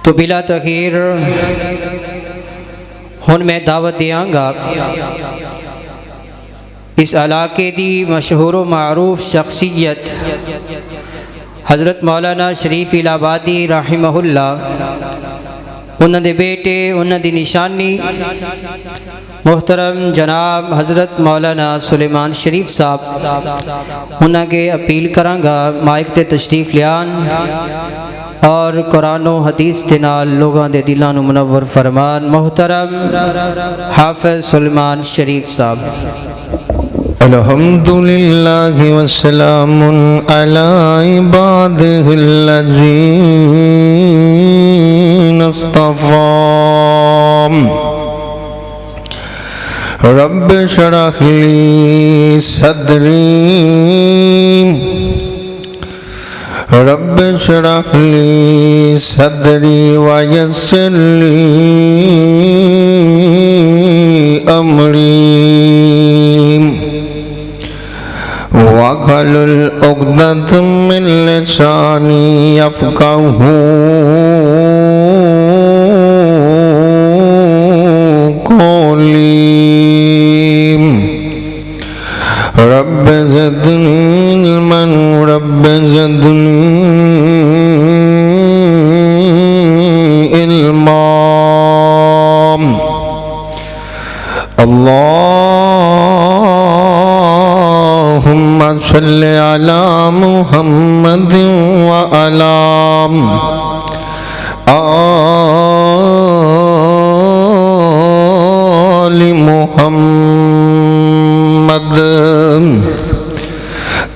तो बिला तखीर हुन मैं दावत देंगा इस इलाके की मशहूर व मारूफ शख्सियत हज़रत मौलाना शरीफ इलाहाबादी रहमहुल्लाह उन्होंने बेटे उन्होंने निशानी मोहतरम जनाब हज़रत मौलाना सुलेमान शरीफ साहब उन्होंने अपील करांगा माइक ते तशरीफ लियान और कुरान व हदीस के नाल लोगों के दिलों को मुनव्वर फरमान। मोहतरम हाफिज़ सुलेमान शरीफ साहब। अल्हम्दुलिल्लाहि वस्सलामुन अला इबादिहिल्लज़ीना इस्तफ़ा। रब्बि शरह ली सदरी रब्बि शरह ली सदरी वयस्सिर ली अमरी वहलुल उक़दतम मिन लिसानी यफ़क़हू क़ौली। Rabbi ज़िदनी इल्मन rabbi ज़िदनी इल्मा। अल्लाहुम्मा सल्लि अला मुहम्मद व अला आलि मुहम्मद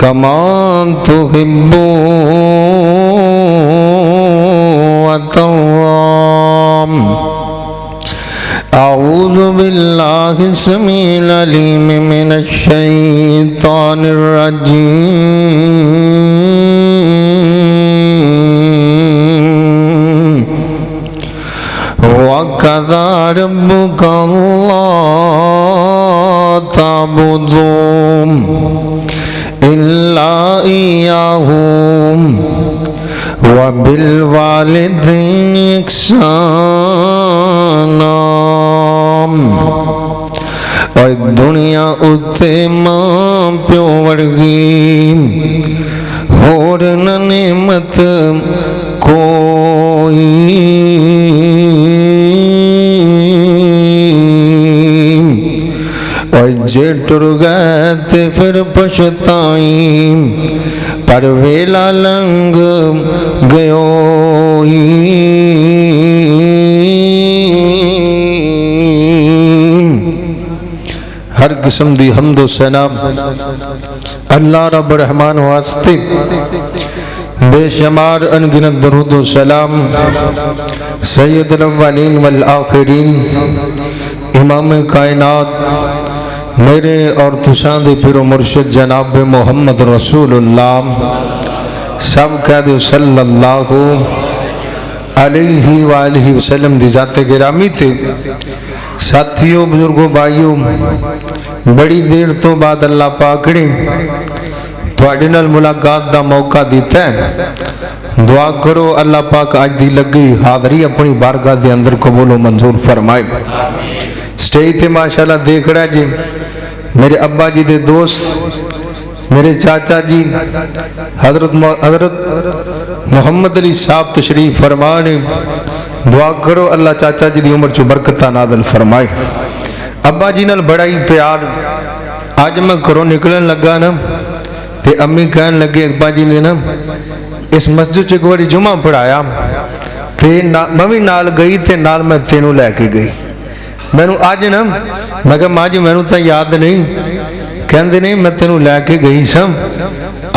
कमा तुहिब्बु व तर्ज़ा। अऊज़ु बिल्लाहि समीइल अलीम मिनश शैतानिर रजीम। वक़ज़ा रब्बुका अल्ला तअबुदू इल्ला इय्याहु व बिल वालिदैनि इहसाना। और दुनिया उत्ते मां प्यो वर्गी होर न नेमत कोई। और जे टुर गए ते फिर पछताई पर वेला लंघ गयो। हर किस्म दी हम्दो सना अल्लाह रब रहमान वास्ते बेशुमार अनगिनत दरूद व सलाम सैयदुल अव्वलीन वल आखिरीन इमाम कायनात मेरे और तुसां दे पीरो मुर्शिद जनाब मोहम्मद रसूलुल्लाह सब कह दो सल्लल्लाहु अलैहि वालैहि वसल्लम दी ज़ाते गिरामी थे। साथियों बुजुर्गों भाइयों बड़ी देर तो बाद अल्लाह पाक ने तुहाडे नाल मुलाकात दा मौका दिता है। दुआ करो अल्लाह पाक अज दी लगी हाज़री अपनी बारगाह दे अंदर कबूल व मंजूर फरमाए। स्टेज ते माशाअल्लाह देख रहा जी मेरे अब्बा जी दे दोस्त मेरे चाचा जी हजरत मोहम्मद अली साहब तशरीफ फरमाने। दुआ करो अल्लाह चाचा जी की उम्र च बरकत नाज़िल फरमाए। अब्बा जी नाल बड़ा ही प्यार। अज मैं घरों निकलन लगा ना ते अम्मी कहन लगे अब्बा जी ने ना इस मस्जिद च एक बार जुमा पढ़ाया ते मैं भी नाल गई ते नाल मैं तेनों लैके गई। मैनू अज ना मैं कहा माँ जी मैनू तो याद नहीं कहते नहीं मैं तेनों लैके गई सम।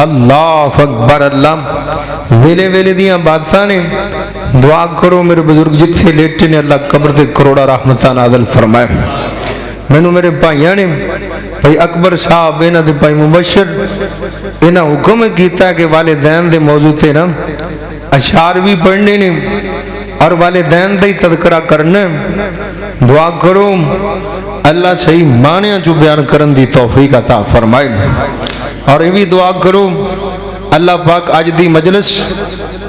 अल्लाह अकबर अल्लाह वेले वेले दियां बातां ने। दुआ करो मेरे बुजुर्ग जिथे लेटे ने अल्लाह कब्र से करोड़ा रहमतां नाज़िल फरमाए। मैनू मेरे भाइयों ने भाई अकबर साहब इन्हां दे भाई मुबशर इन्हां हुक्म किया कि वालिदैन दे मौजू ते ना अशार भी पढ़ने ने और वालिदैन का ही तज़किरा करना। दुआ करो अल्लाह सही मानिया चो बयान करन दी तौफीक अता फरमाए। और ये भी दुआ करो अल्लाह पाक अज दी मजलिस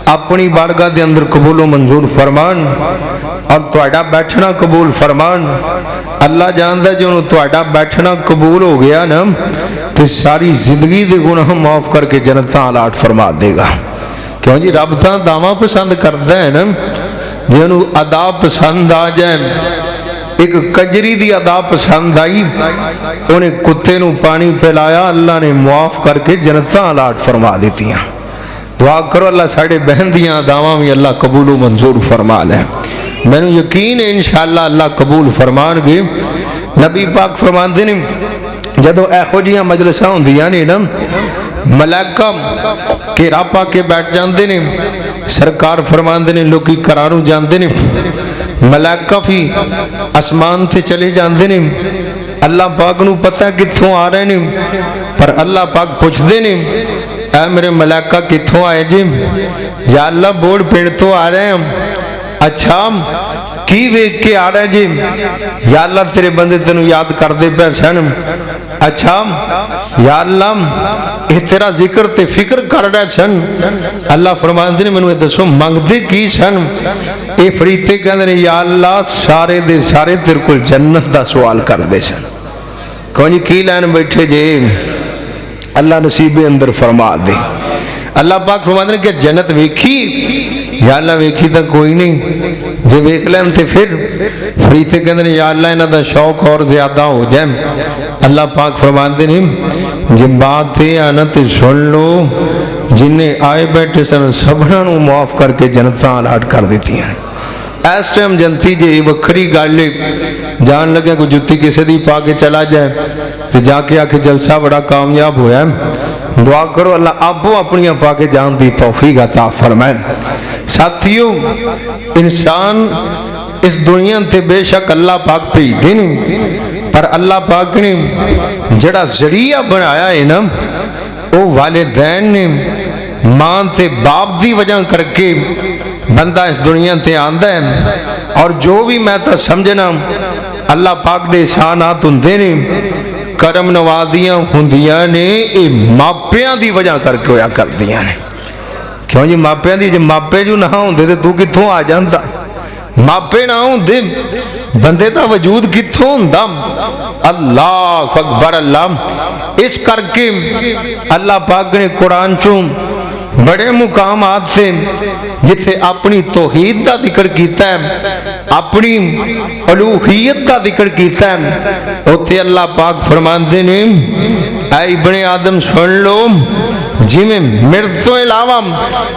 अपनी बारगाह के अंदर कबूलो मंजूर फरमान और तुहाडा बैठना कबूल फरमान। अल्लाह जानता जो तुहाडा बैठना कबूल हो गया ना तो सारी जिंदगी के गुनाह माफ करके जन्नत अलाट फरमा देगा। क्यों जी रब तो दावा पसंद करता है ना, जे उन्हें अदा पसंद आ जाए। एक कजरी की अदा पसंद आई, उन्हें कुत्ते नू पानी पिलाया, अल्लाह ने मुआफ करके जन्नत अलाट फरमा दी। दुआ करो अल्लाह साढ़े बहन दियाँ अदावां भी अल्लाह कबूल मंजूर फरमा ले। मैनू यकीन है इंशाअल्लाह अल्लाह कबूल फरमानगे। नबी पाक फरमाते ने जदों इहो जिहियां मजलिसां होंदियां ने ना, मलाइका घेरा पा के बैठ जाते ने। सरकार फरमाते ने लोग घरां नूं जाते ने, मलाइका भी आसमान से चले जाते ने। अल्लाह पाक नूं पता कित्थों आ रहे ने, पर अल्लाह पाक पुछदे ने ऐ मेरे मलाइका कित्थों आए जी? या अल्लाह बोड़ पिंड तो आ रहे हैं। अच्छा की वेख के आ रहा जी? या अल्लाह तेरे बंदे तेनू याद करते पे सन। अच्छा या अल्लाह ये तेरा जिक्र ते फिक्र कर रहे सन। अल्लाह फरमाते ने मैनू दसो मंगते की सन? ये फरीते कहते या अल्लाह सारे दे सारे तेरे को जन्नत का सवाल करते सन। कौन जी की लैन बैठे जे? अल्लाह नसीबे अंदर फरमा दे। अल्लाह पाक फरमाते हैं कि जन्नत वेखी? या अल्लाह वेखी तो कोई नहीं, जे वेख लैन तो फिर फरीते कहते या अल्लाह इन्हां दा शौक और ज्यादा हो जाए। अल्लाह पाक फरमाते हैं जे बात ये आना तो सुन लो, जिन्हें आए बैठे सन सबना नूं माफ करके जन्नतां अलाट कर दी हैं। इस टाइम जनती जे वखरी गल जान लगे कोई जुत्ती किसी दी पा के चला जाए तो जाके आके जलसा बड़ा कामयाब होया। दुआ करो अल्लाह आपो अपनियां पा के जान दी तौफीक अता फरमाए। साथियों इंसान इस दुनिया ते बेशक अल्लाह पाक भेजदे ने, पर अल्लाह पाक ने जड़ा जरिया बनाया है ना वो वालिदैन ने, मां ते बाप दी वजह करके बंदा इस दुनिया ते आंदा है। और जो भी मैं तो समझना अल्लाह पाक दे एहसानात हुंदे ने, करम नवाजियां हुंदियां ने, ये मापियां दी वजह करके होया करदियां ने। क्यों जी मापियां दी, जे मापे जो ना होंदे ते तू कित्थों आ जांदा? मापे ना होंदे बंदे का वजूद कित्थों हुंदा? अल्लाह अकबर अल्लाह। इस करके अल्लाह पाक ने कुरान चों बड़े मुकामात से जिथे अपनी तौहीद का जिक्र किया है, अपनी अलूहियत का जिक्र किया है, उथे अल्लाह पाक फरमाते ने ऐ इब्ने आदम सुन लो, जिमें मेरे तो इलावा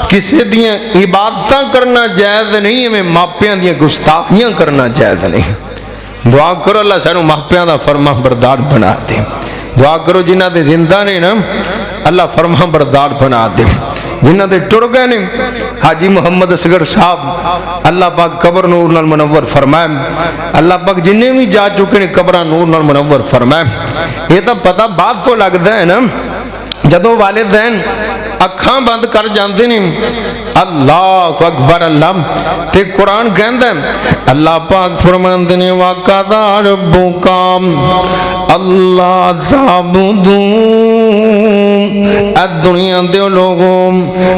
किसी दियां इबादतां करना जायज़ नहीं, इवें मापियां दियां गुस्ताखियां करना जायज़ नहीं। दुआ करो अल्लाह सानू मापियां दा फरमा बरदार बना दे। दुआ करो जिन्हां दे जिंदा ने ना अल्लाह फरमा बरदार बना दे। जिन्हां दे टुर गए ने हाजी मुहम्मद असगर साहब अल्लाह पाक कबर नूर नाल मुनव्वर फरमाए। अल्लाह पाक जिन्ने भी जा चुके ने कबरां नूर नाल मुनव्वर फरमाए। ये तो पता बाद तो लगता है ना जदों वालिदैन अखां बंद कर जाते ने। अल्लाह अकबर अल्लाह। ते कुरान कहंदा अल्लाह पाक फरमांदे ने वाक़दा रब्बुका अल्लाह ताबुदू। ए दुनिया दे लोगों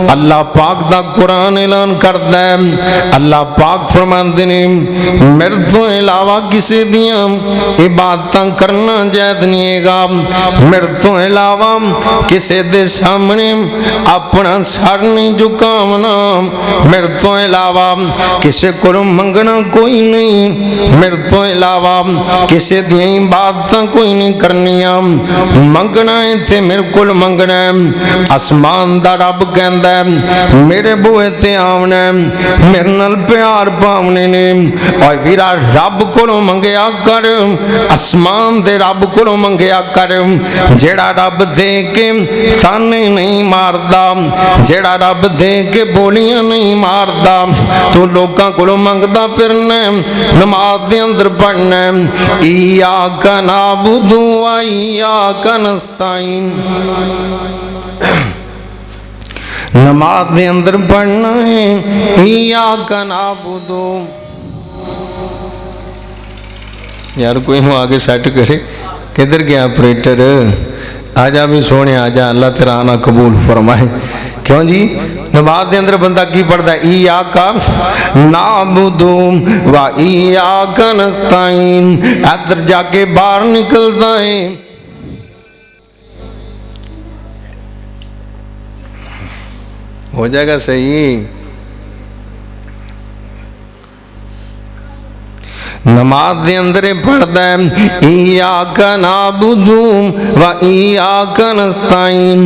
अल्लाह पाक दा कुरान ऐलान करदा है। अल्लाह पाक फरमांदे ने मेरे तो इलावा किसी दियां इबादतां करना जायज़ नहीं हैगा। मेरे तो इलावा किसी दे सामने अपना सर नहीं झुकावना। मेरे तो इलावा किसी को मंगना कोई नहीं। मेरे तो इलावा किसी दियां इबादतां कोई नहीं करनियां। मंगना है ते मेरे को मंगना है। आसमान दा रब कहंदा है मेरे बूहे ते आवना है, मेरे नाल प्यार पावने ने। और वीरा रब कोलों मंगया कर, आसमान दे रब कोलों मंगया कर। जेड़ा रब दे के ताने नहीं मारदा, जेड़ा रब दे के बोलियां नहीं मारदा, तू लोकां कोलों मंगदा फिरना। नमाज दे अंदर पढ़ना इय्याका नअबुदु व इय्याका नस्तईन। नमाज दे अंदर पढ़ना है इय्याका नअबुदु यार कोई नू आगे सेट करे। किधर गया ऑपरेटर? आजा भी सोने आजा, अल्लाह तेरा आना कबूल फरमाए। क्यों जी? नमाज के अंदर बंदा की पढ़ता है? ई आका नाबुदू व ई आका नस्ताइन। इधर जाके बाहर निकलता है, हो जाएगा सही। नमाज दे अंदर पढ़ता है इय्याका नाबुदू व इय्याका नस्ताइन।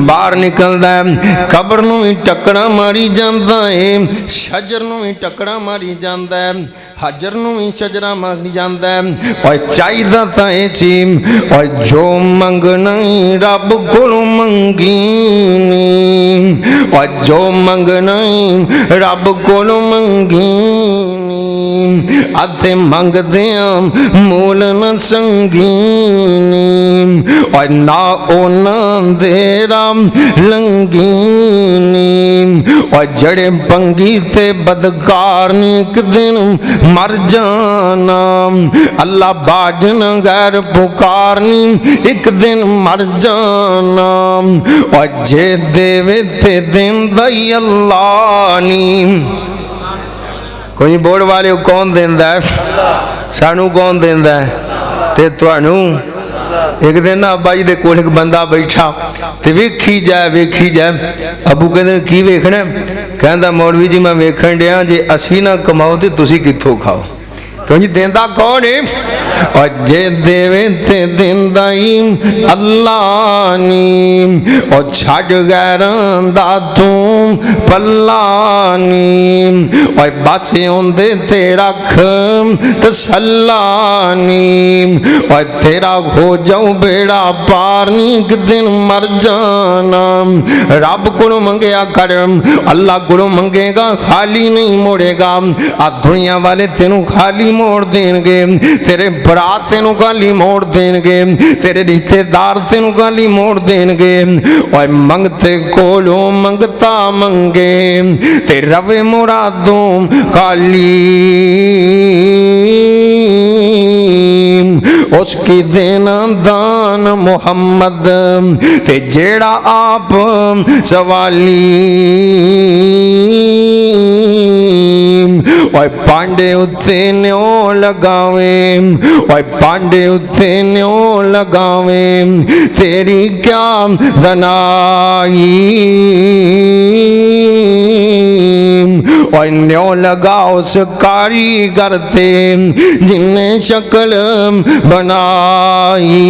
बाहर निकलता है, कब्र नूं भी टक्कड़ा मारी जाता है, शजर नूं भी टक्कड़ा मारी जाता है, हजर नूं भी शजरा मारी जाता है। और चाहिदा तां ए ची और जो मंगना रब कोलों मंगी, और जो मंगना रब कोलों मंगी। अते मंगदे मूल न संगीनी, और ना ओना देरा लंगीनी। और जड़े पंगी ते बदकार एक दिन मर जाना। अल्लाह बाजन गैर पुकारनी एक दिन मर जाना। और जे देवे ते देंदा ही अल्लाह नी। कोई बोर्ड वाले कौन देंदा है? सानू कौन देंदा है? ते तुहानू। एक दिन ना अब्बा जी दे कोल एक बंदा बैठा ते वेखी जाए। अबू कहंदे की वेखना? कहंदा मौलवी जी मैं वेखण डिया जे असी ना कमाओ ते तुसी कित्थों खाओ। क्यों जी? देंदा कौन है? और जे देवे ते देंदा ही अल्लाह नी। और छड़ गैरां दा तू पल्ला नी। और बासे होंदे ते रख तसल्ला नी। और तेरा हो जाऊं बेड़ा पार नी एक दिन मर जाना। रब कोलों मंगया कर, अल्लाह कोलों मंगेगा खाली नहीं मोड़ेगा। आ दुनिया वाले तेनू खाली मोड़ देंगे, तेरे बरात तेनू गाली मोड़ देंगे, तेरे रिश्तेदार तेनू गाली मोड़ देंगे। और मंगते कोलों मंगता मंगे ते रवे मुरादों खाली। उसकी देना दान मोहम्मद ते जेड़ा आप सवाली। और पांडे उत्ते न्यों लगावे, और पांडे उत्ते न्यों लगावे, तेरी क्या दनाई। और न्यों लगाओ उस कारीगर ते जिन्ने शक्ल बनाई।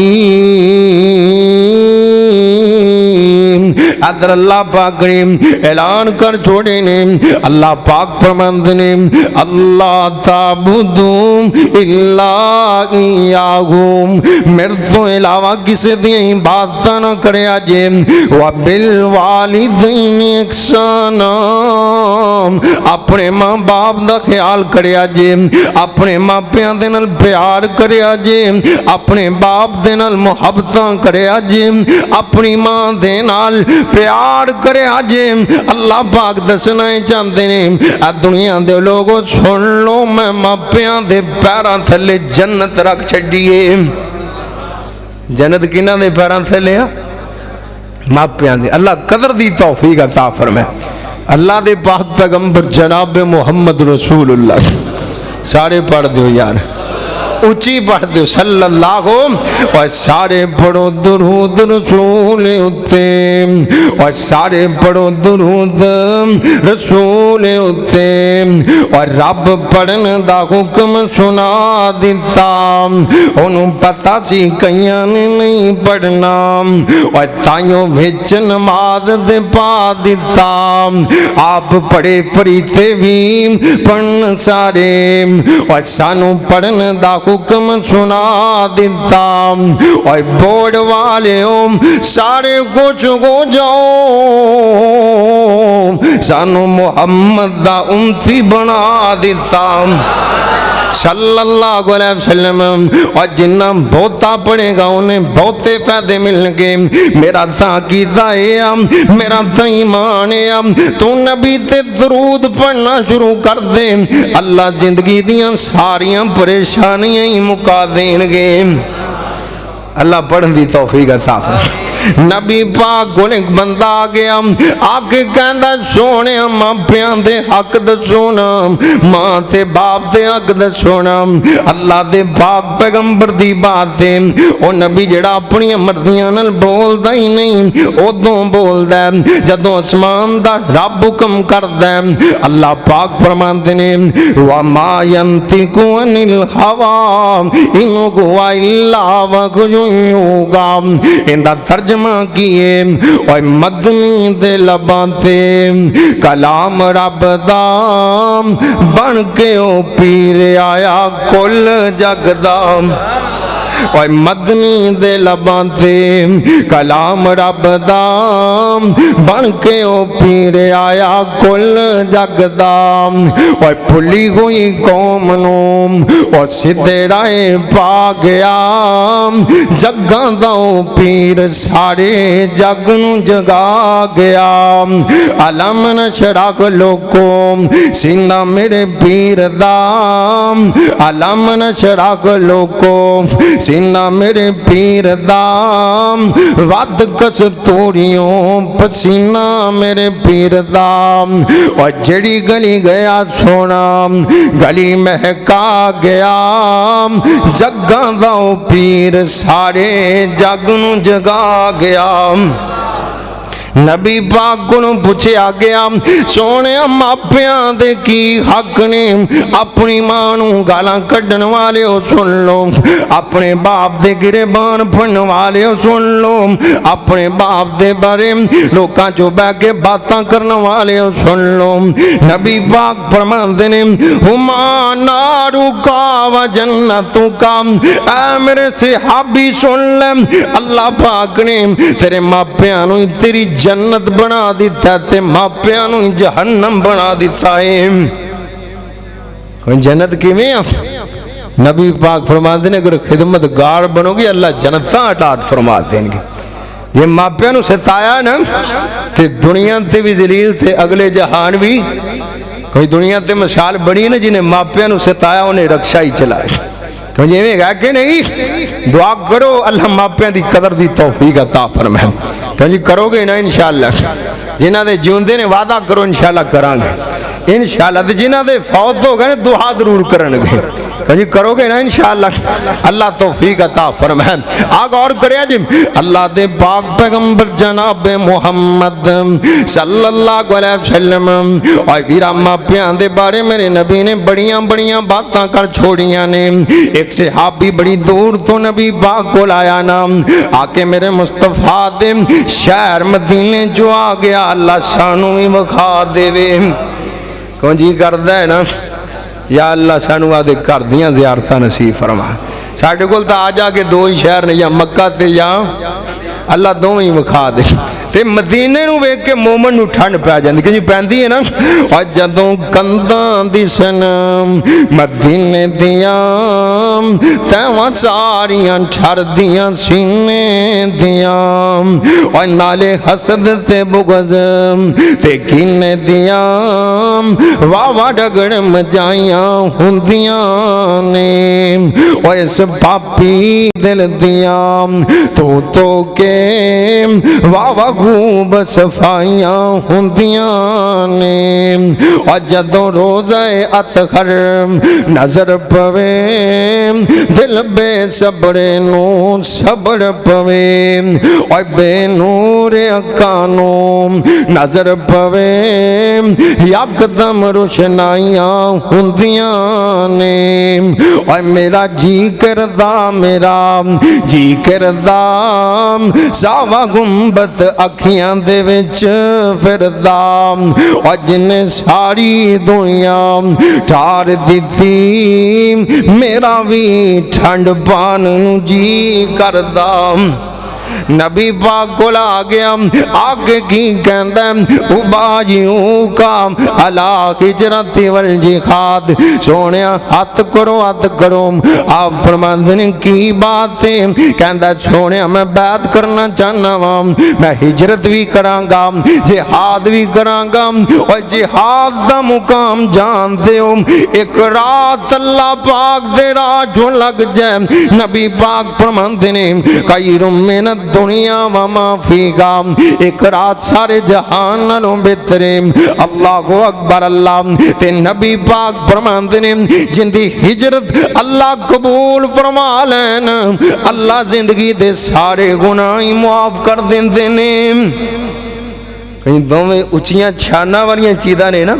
अदर अल्लाह पाक ने ऐलान कर छोड़े ने। अल्लाह पाक फरमाते ने अल्लाह ताबुदू इल्ला इय्याहू। मेरे तो इलावा किसी दी इबादत ना करया जे। व बिल वालिदैन इहसाना। अपने मां बाप दा ख्याल करया जे, अपने मापियां दे नाल प्यार करया जे, अपने बाप दे नाल मुहब्बतां करया जे, अपनी मां दे नाल प्यार करया जे। अल्लाह पाक दसना चाहते ने आ दुनिया दे लोगों सुन लो, मैं मापियां दे पैरां थले जन्नत रख छड्डीए। जन्नत किन्हां दे पैरां थले आ? मापियां दे। अल्लाह कदर दी तौफीक अता फरमाए। अल्लाह दे पाक पैगंबर जनाब मोहम्मद रसूलुल्लाह। सारे पढ़ दो यार, उची पढ़ दो सल्लल्लाहु। और सारे पढ़ो दुरूद रसूल उत्ते, और सारे पढ़ो दुरूद रसूल उत्ते। और रब पढ़न दा हुक्म सुना दिता, ओनू पता सी कईयां ने नहीं पढ़ना। और ताइयों विच नमाज दे पा दिता। आप पढ़े फरीते भी पढ़न सारे। और सानू पढ़न दा हुक्म सुना दिता। और बोर्ड वाले सारे कुछ हो जाओ, सानू मुहम्मद दा उम्मती बना दिता। सल्लल्लाहु अलैहि वसल्लम। और जिन्ना बहुता पढ़ेगा उन्हें बहुते फायदे मिलणगे। मेरा ताकीदा है, मेरा तो ईमान है, तू नबी ते दरूद पढ़ना शुरू कर दे, अल्लाह जिंदगी दियां सारियां परेशानियां ही मुका देणगे। अल्लाह पढ़न दी तौफीक अता फरमाए। नबी पाक कोल एक बंदा आ गया, आके कहंदा सोने मापियां दे हक दसो ना, मां ते बाप दे हक दसो ना। अल्लाह दे पाक पैगंबर दी बात है, ओ नबी जेड़ा अपनी मर्जियां नाल बोलदा ही नहीं, उदों बोलदा जदों आसमान दा रब हुक्म करदा। अल्लाह पाक फरमांदे ने वा मा यंतिकु अनिल हवा इन हुवा इल्ला वहयुगा। इंदा तर्जमा किए और मदनी दे लबां ते कलाम रब दा बन के ओ पीर आया कुल जग दा। और मदनी दे लबां ते कलाम रब दा बन के ओ पीर आया कुल जग दा। और भुली हुई कौम नूं और सीधे राह पा गया, जगां दा ओ पीर सारे जग नूं जगा गया। अलम नशरा को लोको सीना मेरे पीर दा, अलम नशरा को लोको सीना मेरे पीर दा, वद कस्तूरियों पसीना मेरे पीर दा। और जड़ी गली गया सोना गली महका गया, जगां दा ओ पीर सारे जग नूं जगा गया। नबी पाक को पूछा गया सोने मापियां दे की हक ने, अपनी मां नूं गालां कड्डण वाले हो सुन लो, अपने बाप दे गिरेबान फड़न वाले हो सुन लो, अपने बाप दे बारे लोकां चो बह के बातां करन वाले हो सुन लो। नबी पाक फरमांदे ने हुमा नारू का व जन्नतु का। ऐ मेरे सहाबी सुन ले, अल्लाह पाक ने तेरे मापियां नूं तेरी जन्नत बना दिता ते मापियां नूं जहन्नम बना दिता है। कोई जन्नत किवें आ? नबी पाक फरमाते ने अगर खिदमतगार बनोगे अल्लाह जन्नतां अटाट फरमा देंगे। जे मापियां नूं सताया ना ते दुनिया ते भी जलील ते अगले जहान भी। कोई दुनिया ते मिसाल बनी ना जिन्हें मापियां नूं सताया उन्हें रक्षा ही चलाए। जिवें है कि नहीं, दुआ करो अल्लाह मापियां दी कदर दी तौफीक अता फरमाए। जी करोगे ना इंशाअल्लाह, जिन्हां दे जिउंदे ने वादा करो इंशाअल्लाह करांगे इंशाअल्लाह, ते जिन्हां दे फौत हो गए दुआ जरूर करनगे। जी करोगे ना इंशाअल्लाह, अल्लाह तौफीक अता फरमाए। आ गौर करिया जी, अल्लाह दे पाक पैगंबर जनाब मुहम्मद सल्लल्लाहु अलैहि वसल्लम और वीरा मापियां दे बारे मेरे नबी ने बड़ियां बड़ियां बातां कर छोड़ियां ने। एक सहाबी बड़ी दूर तो नबी पाक को आया ना, आके मेरे मुस्तफा दे शहर मदीने जो आ गया, अल्लाह सानू भी विखा देवे। कौन जी करदा है ना, या अल्लाह सानू आदे घर दियां ज़ियारतां नसीब फरमा। साडे कोल तां आ जाके दो ही शहर ने, या मक्का ते या अल्लाह दोवें ही विखा दे। ते मदीने नूं वेख के मोमन नूं ठंड पै जांदी कि जी पैंदी है ना। और जदों कंधां दिसन मदीने दियां तैवां सारियां ठरदियां सीने दियां, और नाले हसद ते बुग़ज़ ते कीने दियां वावा डगड़ मचाइयां हुंदियां ने। और इस पापी दिल दियां तो के वावा खूब सफाइयां हुंदियां ने। और जदों रोज़े अतखर नजर पवे दिल बेसबरे नूं सबर पवे, और बेनूर अक्खां नूं नजर पवे यकदम रोशनाइयां हुंदियां ने। और मेरा जी करदा सावा गुंबद अखियां दे विच फिरदा। और जिन्हें सारी दुनिया ठार दिती मेरा भी ठंड पान जी करदा। नबी पाक को आ गया, आगे की कहता उबाजियों का अला हिजरत वल जिहाद, सोने हथ करो आप फरमाते की बात है, कहता सोने मैं बैत करना चाहना वा, मैं हिजरत भी करांगा जिहाद भी करांगा, और जिहाद का मुकाम जानते हो, एक रात अल्लाह पाक दे राह जो लग जाए, नबी पाक फरमाते ने कई रुमिन दुनिया व माफीका, एक रात सारे जहान नालों बेहतर है। अल्लाह को अकबर। अल्लाह ते नबी पाक फरमाते ने जिंदी हिजरत अल्लाह कबूल फरमा लेन, अल्लाह जिंदगी दे सारे गुनाह ही मुआफ कर देंदे ने। कहीं दोवें उच्चियां छाना वाली चीज़ां ने ना,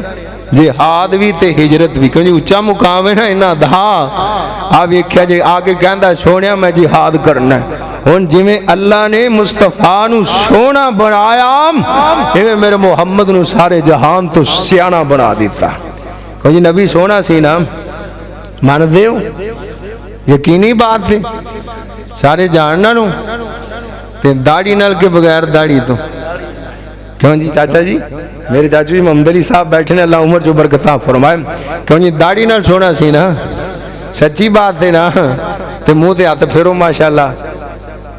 जिहाद भी ते हिजरत भी, क्योंकि उच्चा मुकाम है ना इन्हां दा। आ वेख्या जे आगे कहंदा सोहणिया मैं जिहाद करना, हुण जिवें अल्लाह ने मुस्तफा नूं सोहना बनाया, इवें मेरे मुहम्मद नूं सारे जहान तो सियाणा बना दिता। क्योंकि नबी सोहना सी ना, मानदे हो, यकीनी बात है, सारे जानना नूं ते दाढ़ी नाल के बगैर दाढ़ी तो। क्यों जी चाचा जी, मेरे चाचू जी मोहम्मद अली साहब बैठे ने, अल्लाह उम्र जो बरकत फरमाए। क्यों जी दाढ़ी नाल सोना सी ना, सच्ची बात है ना, ते मुंह ते हाथ फेरो माशाअल्लाह,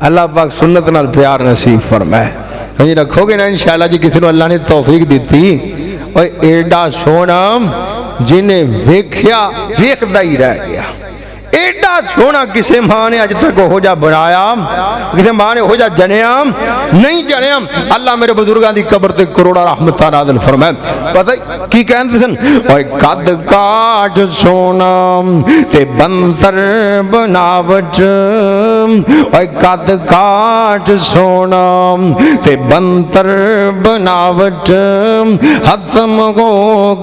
अल्लाह पाक सुन्नत नाल प्यार नसीब फरमाए। क्यों जी रखोगे ना इंशाअल्लाह जी, किसी को अल्लाह ने तौफीक दी, और एडा सोना जिन्हें वेख्या वेखदा ही रह गया। एडा सोना किसी मां ने अज तक हो जा बनाया, किसी मां ने हो जा जनिया नहीं जनिया। अल्लाह मेरे बुजुर्गों की कब्र ते करोड़ा रहमत नाज़िल फरमाए। पता की कहते सन, ओए कद काठ सोना ते बंतर बनावट, ओए कद काठ सोना ते बंतर बनावट, खत्म हो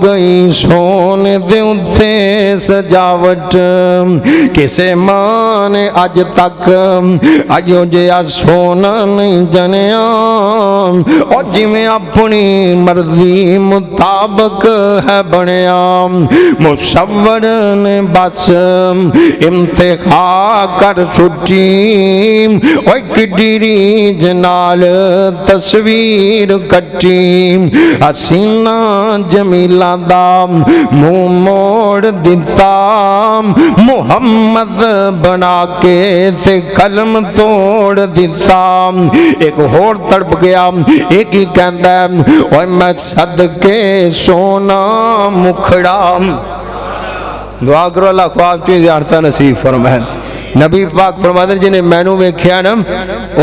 गई सोने दे उत्ते सजावट। किसे मां ने अज तक अजो जिहा सोना नहीं जनिया, और जिमें अपनी मर्जी मुताबक है बनया। मुसव्वर ने बस इम्तिहा कर छुट्टी, ओए किडीरी जनाल तस्वीर कट्टी, हसीना जमीला दा मुंह मोड़ दिता, मुहम्मद बना के ते कलम तोड़ दिता। एक होर तड़प गया, एक ही कहता ओए मैं सदके सोना मुखड़ा। दुआ करो अल्लाह ख्वाब की ज़ियारत नसीब फरमाए। नबी पाक फरमाते जिन्हें मैनू वेख्या ना,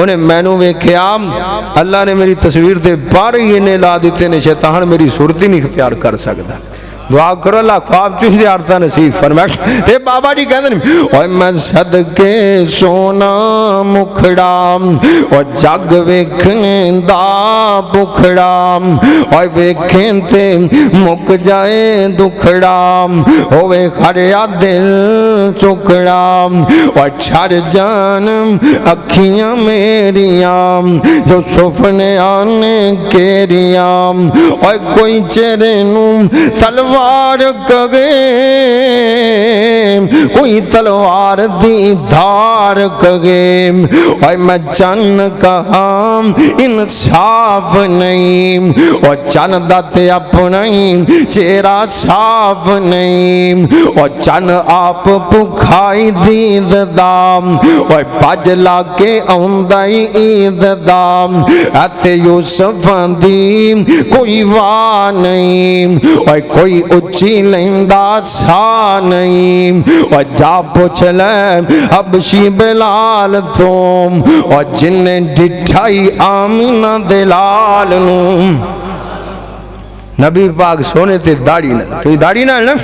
उन्हें मैनू वेख्या, अल्लाह ने मेरी तस्वीर ते पर ही इन्हें ला दिते ने, शैतान मेरी सूरत ही नहीं इख्तियार कर सकता। दुआ करो अल्लाह ख्वाब च ज़ियारत नसीब फरमाए। ते बाबा जी कहते हैं ओए मैं सदके सोना मुखड़ा, और जग वेखने दा भुखड़ा, और वेखें ते मुक जाए दुखड़ा, होवे खड़िया दिल चुकड़ा, और छड़ जान अखियां मेरियां जो सुपने आने केरियां, और कोई चेहरे नू तलवार कगे, कोई तलवार दी धार कगे, और मैं चन्न कहा इंसाफ नहीं, और चन्न दा ते अपना ही चेहरा साफ नहीं, और चन्न आप भुखाई दीद दाम, और भज लाके आउंदा ईद दाम, अते यूसुफ दी कोई वाह नहीं, और कोई उच्ची लेंदा सा नहीं, और जा पुछ ले हबशी बिलाल तो, और जिन्हें डिठाई आमीना दिलाल नू। नबी पाक सोने ते दाढ़ी ना, कोई दाढ़ी ना ना,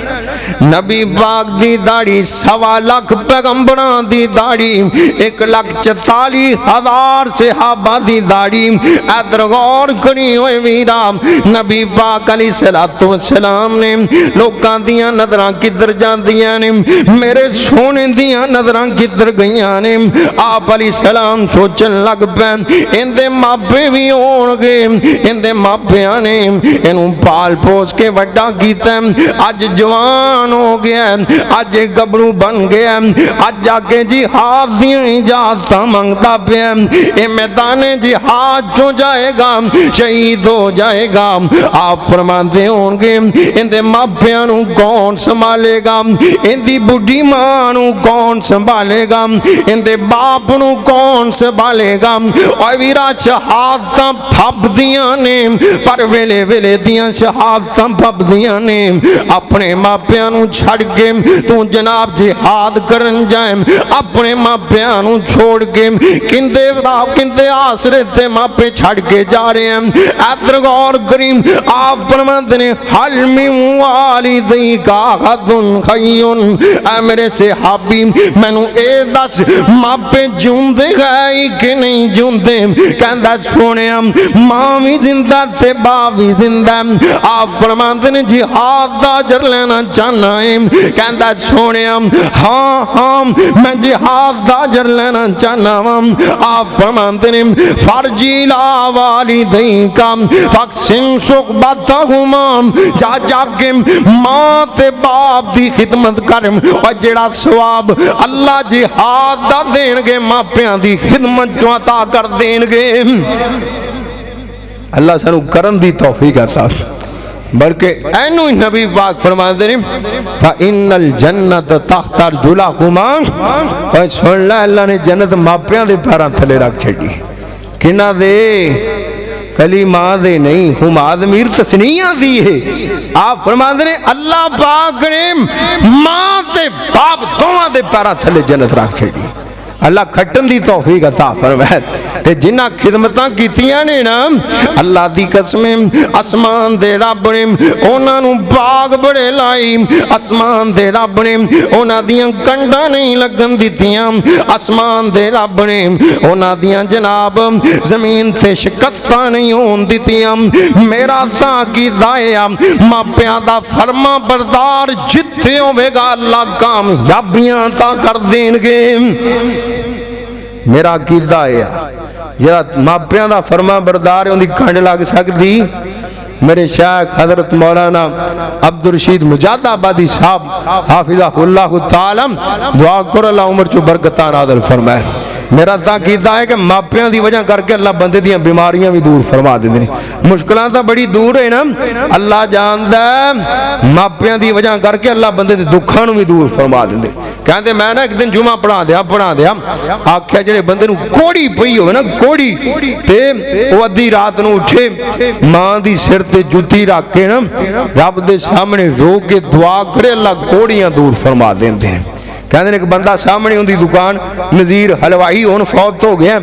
नबी पाक दी दाढ़ी 1.25 लाख पैगंबरां दी दाढ़ी, 1,44,000 सहाबा दी दाढ़ी। इधर गौर करी होए वीरा, नबी पाक अलैहिस्सलातु वस्सलाम ने लोकां दियां नजरां किधर जांदियां ने, मेरे सोने दियां नजरां किधर गईयां ने। आप अलैहिस्सलाम सोचन लग पे इंदे मापे भी होणगे, इंदे मापियां ने इनू पाल पोस के वड्डा कीता, अज जवान हो गया, अज गबरू बन गया, अज जाके जिहाद दियां इजाजतां मंगदा पिया। ये मैदान जिहाद चो जाएगा, शहीद हो जाएगा। आप फरमाते होंगे इनके मापियां नूं कौन संभालेगा, इनकी बुढ़ी मां नूं कौन संभालेगा, इनके बाप नूं कौन संभालेगा। और वीरा शहादतां फबदियां ने, पर वेले वेले दियां शहादतां फबदियां ने। अपने मापियां नूं छड़ के तू जनाब जिहाद करन जाए, अपने मापियां नूं छोड़ के किंदे आसरे ते मापे छड़ के जा रहे हैं। ऐदर गौर करीम, आप फरमाते ने हल मिन वालिदी का हदुन खय्युन। ऐ मेरे सहाबी मैनू ए दस मापे जिंदे है कि नहीं जिंदे? कहंदा सोहणिया मां भी जिंदा ते बाप भी जिंदा। आप फरमाते ने जिहाद दा अजर लेना चाहना है? कहंदा सोहणिया हाँ हाँ मैं जिहाद दा अजर लेना चाहना वा। आप फरमाते ने फर्जी ला वालिदी का फक्सिन सुखबतहुमा, जा जाके मां ते बाप दी खिदमत कर। और जेड़ा सवाब अल्लाह जिहाद दा देणगे मापियां दी खिदमत चों अता कर देणगे। अल्लाह सानू करन दी तौफीक अता। बल्कि एनू ही नबी पाक फरमाते ने फा इन्नल जन्नत तहत अर्जुलकुमा। और सुन ला, अल्लाह ने जन्नत मापियां दे पैरां थले रख छड़ी। किना दे? कली मां दे नहीं, हुमा ज़मीर तस्निया दी है। आप फरमाते ने अल्लाह पाक ने मां ते बाप दोवां दे पैरां थले जन्नत रख छड़ी। अल्लाह खट्टन दी तौफीक अता फरमाए। ते जिन्हां खिदमतां कीतियां ने ना, अल्लाह दी कसम आसमान दे रब ने उन्हां नूं बाग बड़े लाई। आसमान दे रब ने उन्हां दियां कंडां नहीं लगन दित्तियां। आसमान दे रब ने उन्हां दियां जनाब जमीन ते शिकस्तां नहीं होन दित्तियां। मेरा तां कीदा है मापियां दा फरमा बरदार जिथे होवेगा अल्लाह कामयाबियां तां कर देणगे। मेरा कीदा है जरा मापियां दा फरमा बरदार है, उनकी कंड लग सकती। मेरे शेख हजरत मौलाना अब्दुल रशीद मुजादाबादी साहब हाफिज़हुल्लाह ताला दुआ करो अल्लाह उम्र चो बरकत नाज़िल फरमाए। मेरा ताकीदा है कि मापियां दी वजह करके अल्लाह बंदे दियां बीमारियां भी दूर फरमा देंदे ने। मुश्किलां तां बड़ी दूर है ना, अल्लाह जानदा मापियां दी वजह करके अल्लाह बंदे दे दुखां नूं भी दूर फरमा देंदे। कहते मैं ना एक दिन जुमा पढ़ा दिया आख्या जेड़े बंदे नूं कोड़ी पई होवे ना, कोड़ी ते वो अद्धी रात नूं उठे मां दी सिर ते जुत्ती रख के ना रब दे सामने रो के दुआ करे, अल्लाह कोड़ियां दूर फरमा देंदे ने। कहते एक बंदा सामने उनकी दुकान नज़ीर हलवाई हुण फौत हो गया,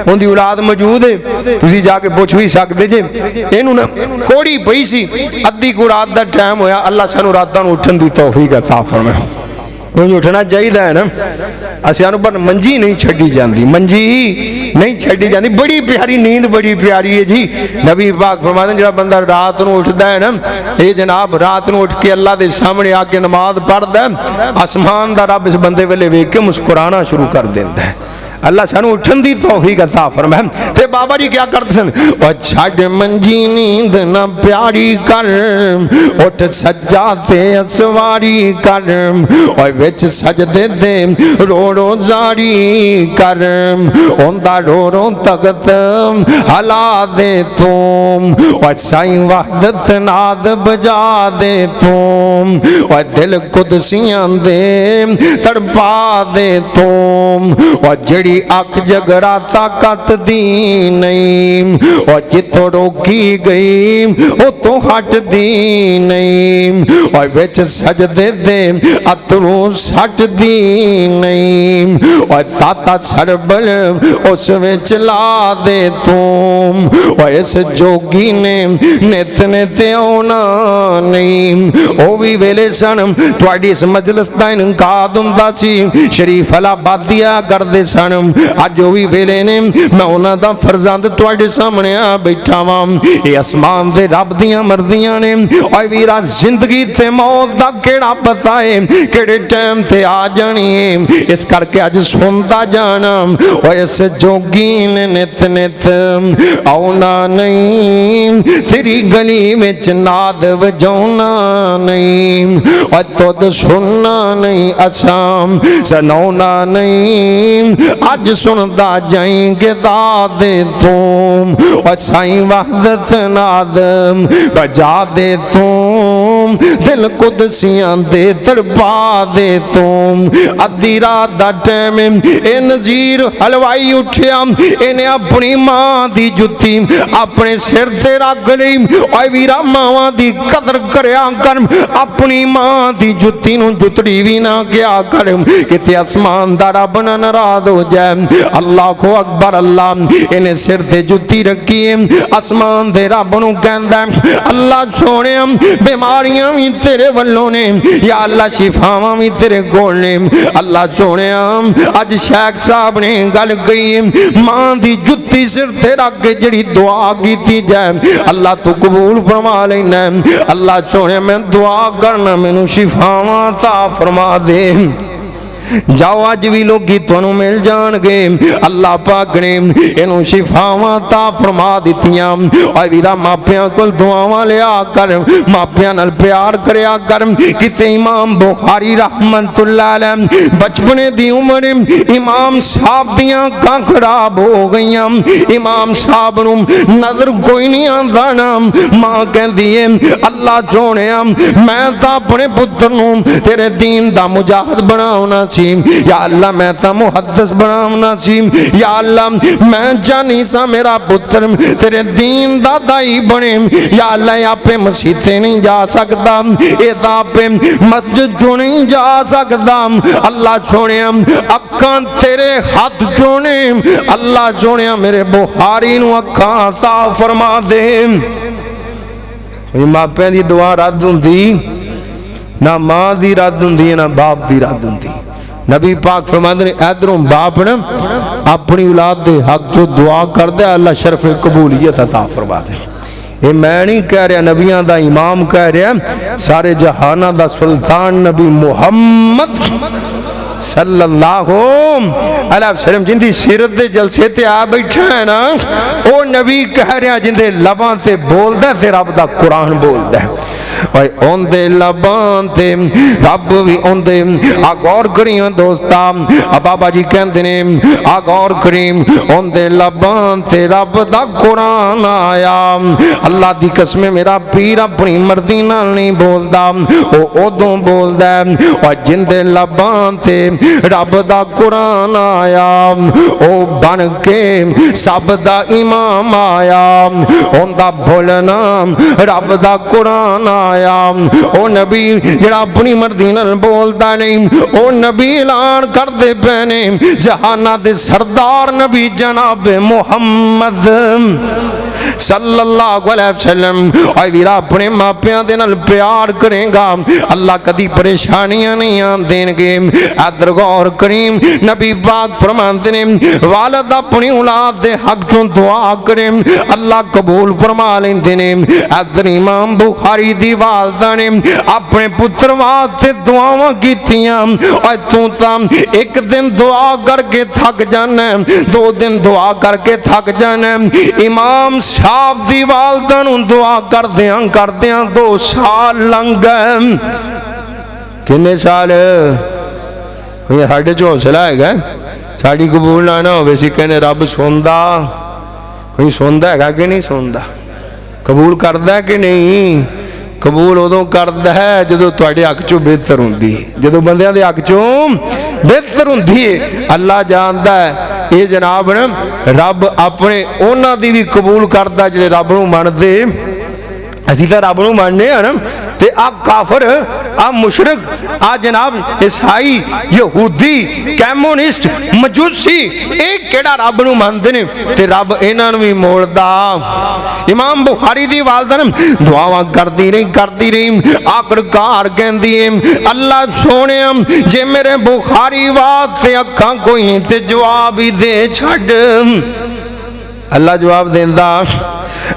उनकी औलाद मौजूद है, तुसीं जाके पुछ भी सकते जे। इनू ना कोड़ी पई सी, अद्धी को रात का टाइम होया। अल्लाह सानू रातां नूं उठन दी तौफीक अता फरमाए। उठना चाहिए है ना, असां पर मंजी नहीं छड़ी जाती, मंजी नहीं छड़ी जाती। बड़ी प्यारी नींद बड़ी प्यारी है जी। नबी पाक फरमाते जो बंदा रात को उठता है ना, ये जनाब रात को उठ के अल्लाह के सामने आके नमाज पढ़ता है, आसमान का रब इस बंदे वेले वेख के मुस्कुराना शुरू कर देता है। अल्लाह सानू उठन दी तौफीक अता फरमाए। ते बाबा जी क्या करते सन? और छड़ मंजी नींद न प्यारी कर, उठ सज्जा ते असवारी कर, और विच सजदे दे रो रो जारी कर, ओंदा रो रो तख्त हला दे तुम, और साईं वहदत नाद बजा दे तुम, और दिल कुदसियां दे तड़पा दे तुम, और जड़ी अख जगराता कत दी नहीं, और जिथों रोकी गई उतों हट दी नहीं, और विच सजदे दे अतरू सट दी नहीं, और ताता सरबल उस विच ला दे तुम, और इस जोगी ने नित नित आना नहीं। वो भी वेले सन तुहाडी इस मजलिस दा इनकाद हुंदा सी, शरीफ अलाबादिया करदे सन, अज वो भी वेले ने मैं उन्हां दा फरजंद तुहाडे सामने आ बैठा वां ये आसमान दे रब दियां मर्जियां ने ओए वीरा जिंदगी ते मौत दा केड़ा पता है केड़े टाइम ते आ जानी है इस करके अज सुनदा जाना ओए इस जोगी ने नित नित आउना नहीं तेरी गली विच नाद वजाउना नहीं और तुद सुनना नहीं असाम सुनाउना नहीं अज सुनदा जाएंगे दादे तुम और साईं वहदत नाद बजा दे तुम दिल कुदसियां दे तड़पा दे तुम अद्धी रात दा टाइम ए नजीर हलवाई उठिया इन्हें अपनी मां दी जुत्ती अपने सिर ते रख लई ओए वीरा मावां दी कदर करया कर अपनी मां दी जुत्ती नूं जुतड़ी भी ना क्या कर किते आसमान दा रब ना नाराज हो जाए अल्लाह को अकबर अल्लाह इन्हें सिर ते जुत्ती रखी आसमान दे रब नूं कहंदा अल्लाह सोने बीमारियां भी तेरे वल्लों ने या अल्लाह शिफावां भी तेरे कोल ने अल्लाह सोने अज शेख साहब ने गल कही मां दी जुत्ती सिर ते रख के जिहड़ी दुआ कीती जाए अल्लाह तू कबूल फरमा लेना अल्लाह सोने मैं दुआ करना मैनू शिफावां ता फरमा दे जाओ अज भी लोग तुहानू मिल जाणगे अल्लाह पाक ने इनू शिफावां ता फरमा दित्तियां ओए वीरा मापियां कोल दुआवां लिया कर मापियां नाल प्यार करया कर किते इमाम बुखारी रहमतुल्लाह अलैह बचपने दी उम्र इमाम साहब दियां अखां खराब हो गईयां इमाम साहब नू नजर कोई नहीं आंदा ना मां कहंदी है अल्लाह सोहणिया मैं तां अपने पुत्र नू तेरे दीन दा मुजाहिद बनाउणा या अल्लाह मैं तो मुहद्दिस बनावना सी या अल्लाह मैं जानी सा मेरा पुत्र तेरे दीन दा दाई बने या अल्लाह आपे मसीते नहीं जा सकता ये तो आपे मस्जिद चो नहीं जा सकता अल्लाह सोने अखां तेरे हाथ चोने अल्लाह सोने मेरे बुखारी नू अखां अता फरमा दे मापियां दी दुआ रद्द हुंदी ना मां दी रद्द हुंदी ना बाप दी रद्द हुंदी नबी पाक फरमाते ने इधरों बाप ने अपनी औलाद दे हक जो दुआ करदा अल्लाह शरफ कबूलियत अता फरमा दे ये मैं नहीं कह रहा नबियां दा इमाम कह रहा सारे जहाना दा सुल्तान नबी मुहम्मद सल्लल्लाहु अलैहि वसल्लम जिंदी सीरत दे जलसे ते आ बैठा है ना ओ नबी कह रहा जिंदे लबां ते बोलदा ते रब दा कुरान बोलदा भाई ओंदे लबां ते रब भी ओंदे आ गौर करी दोस्ता बाबा जी कहंदे ने आ गौर करी ओंदे लबां ते रब दा कुरान आया अल्लाह दी कसम मेरा पीर अपनी मर्जी नाल नहीं बोलदा ओ ओदों बोलदा और जिंदे लबां ते रब दा कुरान आया ओ बन के सब दा इमाम आया ओंदा बोलना रब दा कुरान आया ओ नबी जड़ा अपनी मर्जी नाल बोलदा नहीं ओ नबी ऐलान करदे पैने जहाना दे सरदार नबी जनाब मुहम्मद सल्लल्लाहु अलैहि वसल्लम ओए वीरा अपने मापियां दे नाल प्यार करेगा अल्लाह कदी परेशानियां नहीं आन देंगे अदर गौर करीम नबी पाक फरमाते ने वालिद अपनी औलाद दे हक चों दुआ करे अल्लाह कबूल फरमा लेंदे ने अदर इमाम बुखारी दी वालदा ने अपने पुत्र वास्ते दुआवां कीतियां और तू तां एक दिन दुआ करके थक जाना दो दिन दुआ करके थक जाना इमाम साहब दी वालदा नूं दुआ करदियां 2 साल लंघ गए किन्ने साल साढ़े च हौसला है साड़ी कबूल ना हो कहने रब सुनदा कोई सुनदा है कि नहीं सुनदा कबूल करदा कि नहीं कबूल उदों करदा है जदों तुहाडे हक चों बेहतर हुंदी जदों बंदियां दे हक चों बेहतर हुंदी है अल्लाह जानदा है ये जनाब रब अपने उन्हां दी भी कबूल करदा जिहड़े रब नूं मनदे असीं तां रब नूं मनने आ ना ते आ काफर आ मुशरक आ जनाब ईसाई यहूदी कम्युनिस्ट मजूसी एक केड़ा रब नूं मनदे ने ते रब इन्हां नूं भी मोड़दा। इमाम बुखारी दी वालदा ने दुआवां करदी रही आखिरकार कहंदी है अल्लाह सोने जे मेरे बुखारी वास्ते अखां कोई ते जवाब ही दे छड़। अल्लाह जवाब देंदा।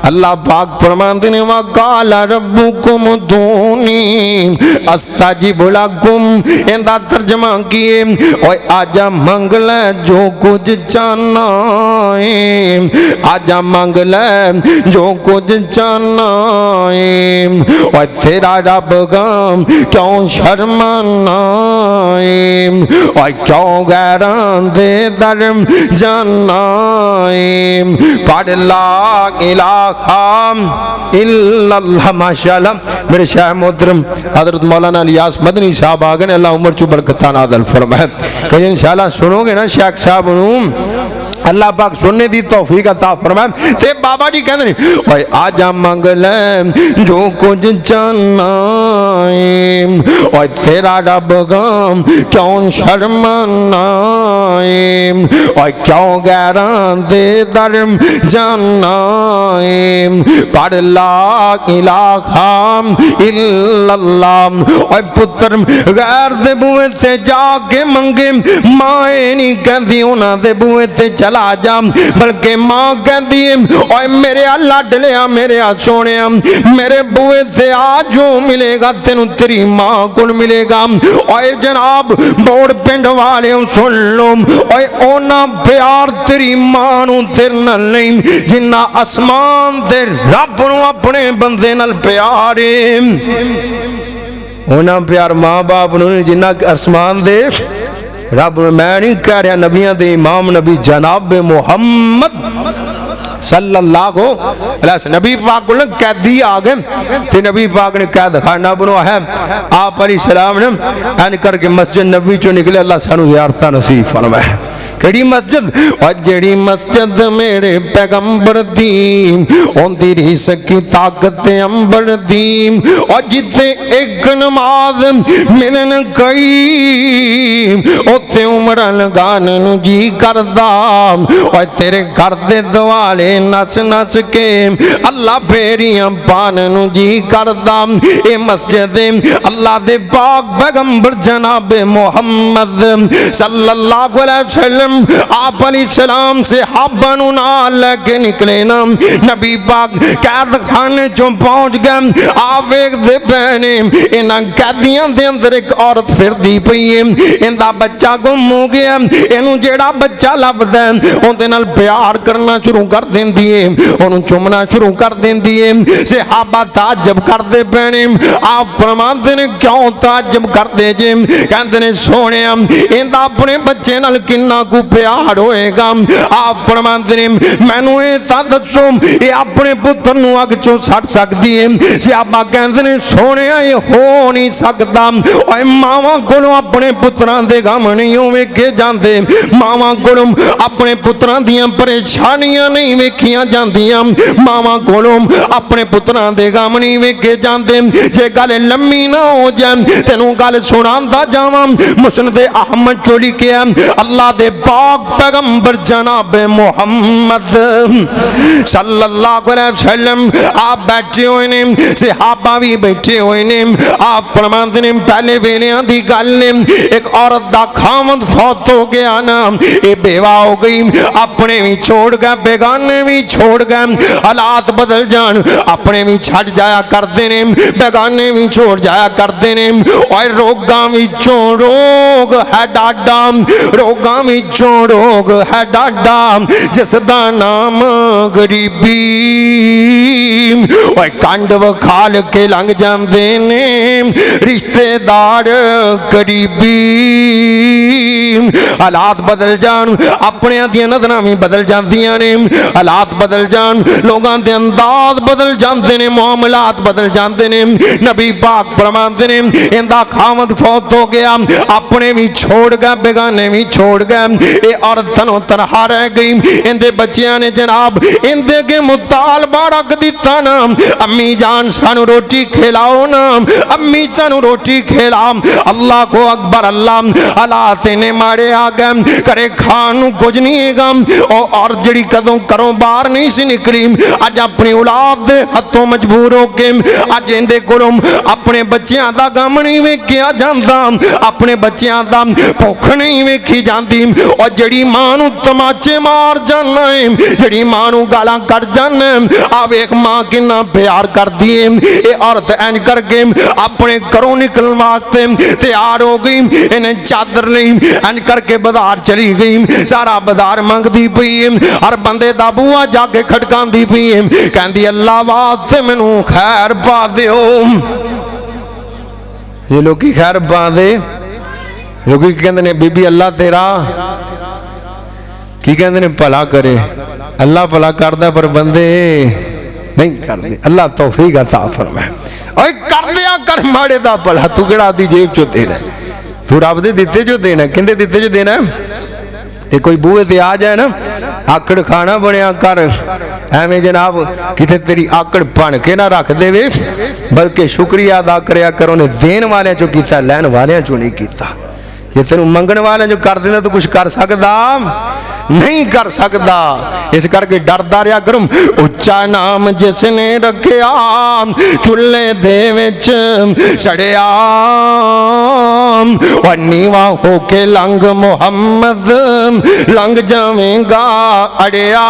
अल्लाह पाक फरमाते ने वकाल रब्बुकुम दूनी अस्ताजिब लकुम। इंदा तर्जमा किए ओए आजा मंग ले जो कुछ चाहना है, आजा मंग ले जो कुछ चाहना है। ओए तेरा रब गम क्यों शर्माना है, ओए क्यों गैरां दे दर जाना है। पढ़ ला इलाहा इल्लल्लाह। माशाअल्लाह मेरे शाह मोहतरम हजरत मौलाना इलियास मदनी साहब आ गए, अल्लाह उम्र चु बरकत नाज़िल फरमाए। कहीं इंशाअल्लाह सुनोगे ना शेख साहब अल्लाह पाक सुनने दी तौफीक अता फरमाए। ते बाबा जी कहते हैं ओए आजा मंग ले जो कुछ चाहना है, ओए तेरा रब गम क्यों शर्माना है, ओए क्यों गैरां दे दर जाना है। पढ़ ला इलाहा इल्लल्लाह। ओए पुत्र गैर दे बूहे ते जाके मंगे, माए नहीं कहती उन्हां दे बूहे ते चला जा, बल्कि मां कहती है ओए मेरे लाडलिया मेरे सोने मेरे बुए से आज जो मिलेगा तेनू तेरी मां को मिलेगा। ओए जनाब बोड़ पिंड वाले सुन लो, ओए ओना प्यार तेरी मां नू तेरे नाल नहीं जिन्ना आसमान दे रब नू अपने बंदे नाल प्यार है। ओना प्यार मां बाप नू जिन्ना आसमान दे रब। मैं नहीं कह रहा नबियां दे इमाम नबी जनाब मुहम्मद सल्लल्लाहु अलैहि वसल्लम। नबी पाक को कैदी आ गए ते नबी पाक ने कैद खाना बनवाया है। आप अलैहि सलाम ने एन करके मस्जिद नबी चो निकले, अल्लाह सानू ज़ियारत नसीब फरमाए। केड़ी मस्जिद? और जेड़ी मस्जिद मेरे पैगंबर दी ओंदी रही सकी ताकत अंबर दी, और जिथे एक नमाज मिलन गई उथे उमर लगान नू जी करदा। और तेरे घर दे दुआले नच नच के अल्लाह फेरियां पान नू जी करदा। ए मस्जिद अल्लाह दे पाक पैगंबर जनाब मुहम्मद सल्लल्लाहु अलैहि वसल्लम आप अलैहिस्सलाम से हाबा नू नाल लेके निकले ना। नबी पाक कैद खाने चो पहुंच गए। आप वेखदे पैने इन्हां कैदियां दे अंदर एक औरत फिरदी पई है, इंदा बच्चा गुम हो गया। इनू जेड़ा बच्चा लभदा है उहदे नाल प्यार करना शुरू कर देंदी है, ओनू चुमना शुरू कर देंदी है। सहाबा ताज्जुब करदे पैने। आप फरमांदे ने क्यों ताज्जुब करदे जे? कहंदे ने सोहणिया इंदा अपने बच्चे नाल किन्ना कु प्यार होएगा। आप फरमांदे ने मैनू ये दसो ये अपने पुत्र नू अग चो छड्ड सकदी है? सहाबा कहंदे ने सोहणिया ये हो नहीं सकदा। ओए मावां कोलों अपने पुत्रां दे गम नहीं वेखे जांदे, मावां कोलों अपने पुत्रां दियां परेशानियां नहीं वेखियां जांदियां, मावां कोलों अपने पुत्रां दे गम नहीं वेखे जांदे। जे गल लम्मी ना हो जाए तेनू गल सुणांदा जावां। मुस्नद अहमद चो लिखिया अल्लाह दे पाक पैगंबर जनाब मुहम्मद सल्लल्लाहु अलैहि वसल्लम आप बैठे हुए ने, सहाबा भी बैठे हुए ने। आप फरमाते ने पहले वेलियां दी गल ने, एक औरत दा खामद फौत हो गया ना, ये बेवा हो गई, अपने भी छोड़ गए बेगाने भी छोड़ गए। हालात बदल जान अपने भी छड़ जाया करते ने, बेगाने भी छोड़ जाया करते ने। और रोगां विचों रोग है डाडा, रोगां विचों रोग है डाडा, जिसदा नाम गरीबी। और कंड वखाल के लंघ जाते ने रिश्तेदार करीबी। हालात बदल जान अपने दियां नज़रां भी बदल जांदियां ने, हालात बदल जान लोगों के अंदाज बदल जाते ने, मामलात बदल जाते ने। नबी पाक फरमाते ने इंदा खामद फौत हो गया, अपने भी छोड़ गए बेगाने भी छोड़ गए। ये औरत तनों तनहा रह गई। इनके बच्चियां ने जनाब इनके अगे मुतालबा रख दिता ना, अम्मी जान सानू रोटी खिलाओ ना, अम्मी सानू रोटी खिलाओ। अल्लाह को अकबर, अल्लाह हालात इन्ने माड़े आ गए, करे खान नू कुछ नहीं हैगा। और जिहड़ी कदों घरों बाहर नहीं सी निकली, अज अपनी औलाद दे हथों मजबूर हो के अज इहदे कोलों अपने बच्चियां दा गम नहीं वेखिया जांदा, अपने बच्चियां दा भुख नहीं वेखी जाती। और जिहड़ी मां नू तमाचे मार जाना है, जिहड़ी मां नू गालां कट जाना, आ वेख मां किन्ना प्यार करदी है। ये औरत इंज करके अपने घरों निकलण वास्ते तैयार हो गई। इन्हें चादर नहीं इंज करके बाजार चली गई, सारा बाजार मंगदी पई है, हर बंदे दा बूहा जाके खटकांदी पई है, कहंदी अल्लाह वास्ते मैनू खैर पा दिओ। ये लोग खैर पा दे, लोग कहते ने बीबी अल्लाह तेरा की कहते ने भला करे। अल्लाह भला करदा पर बंदे नहीं करते। अल्लाह तौफीक अता फरमाए। ओए कर दिया कर माड़े दा भला, तू किहड़ा आदी जेब चो देना, तू रब दे दिते चो देना, किंदे दिते चो देना। ते कोई बूहे ते आ जाए ना, आकड़ खाना बनया कर, एवें जनाब किते तेरी आकड़ बन के ना रख देवे, बल्कि शुक्रिया अदा करया कर, उन्हें देन वाले चो कीता, लैन वाले चो नहीं कीता। जे तेन मंगण वाले जो कर देना तो कुछ कर सकदा नहीं कर सकदा। इस करके डरदा रहा करूं। उच्चा नाम जिसने रखिया चुल्हे दे विच सड़िया, और नीवा होके लंघ मुहम्मद लंघ जावेगा अड़िया।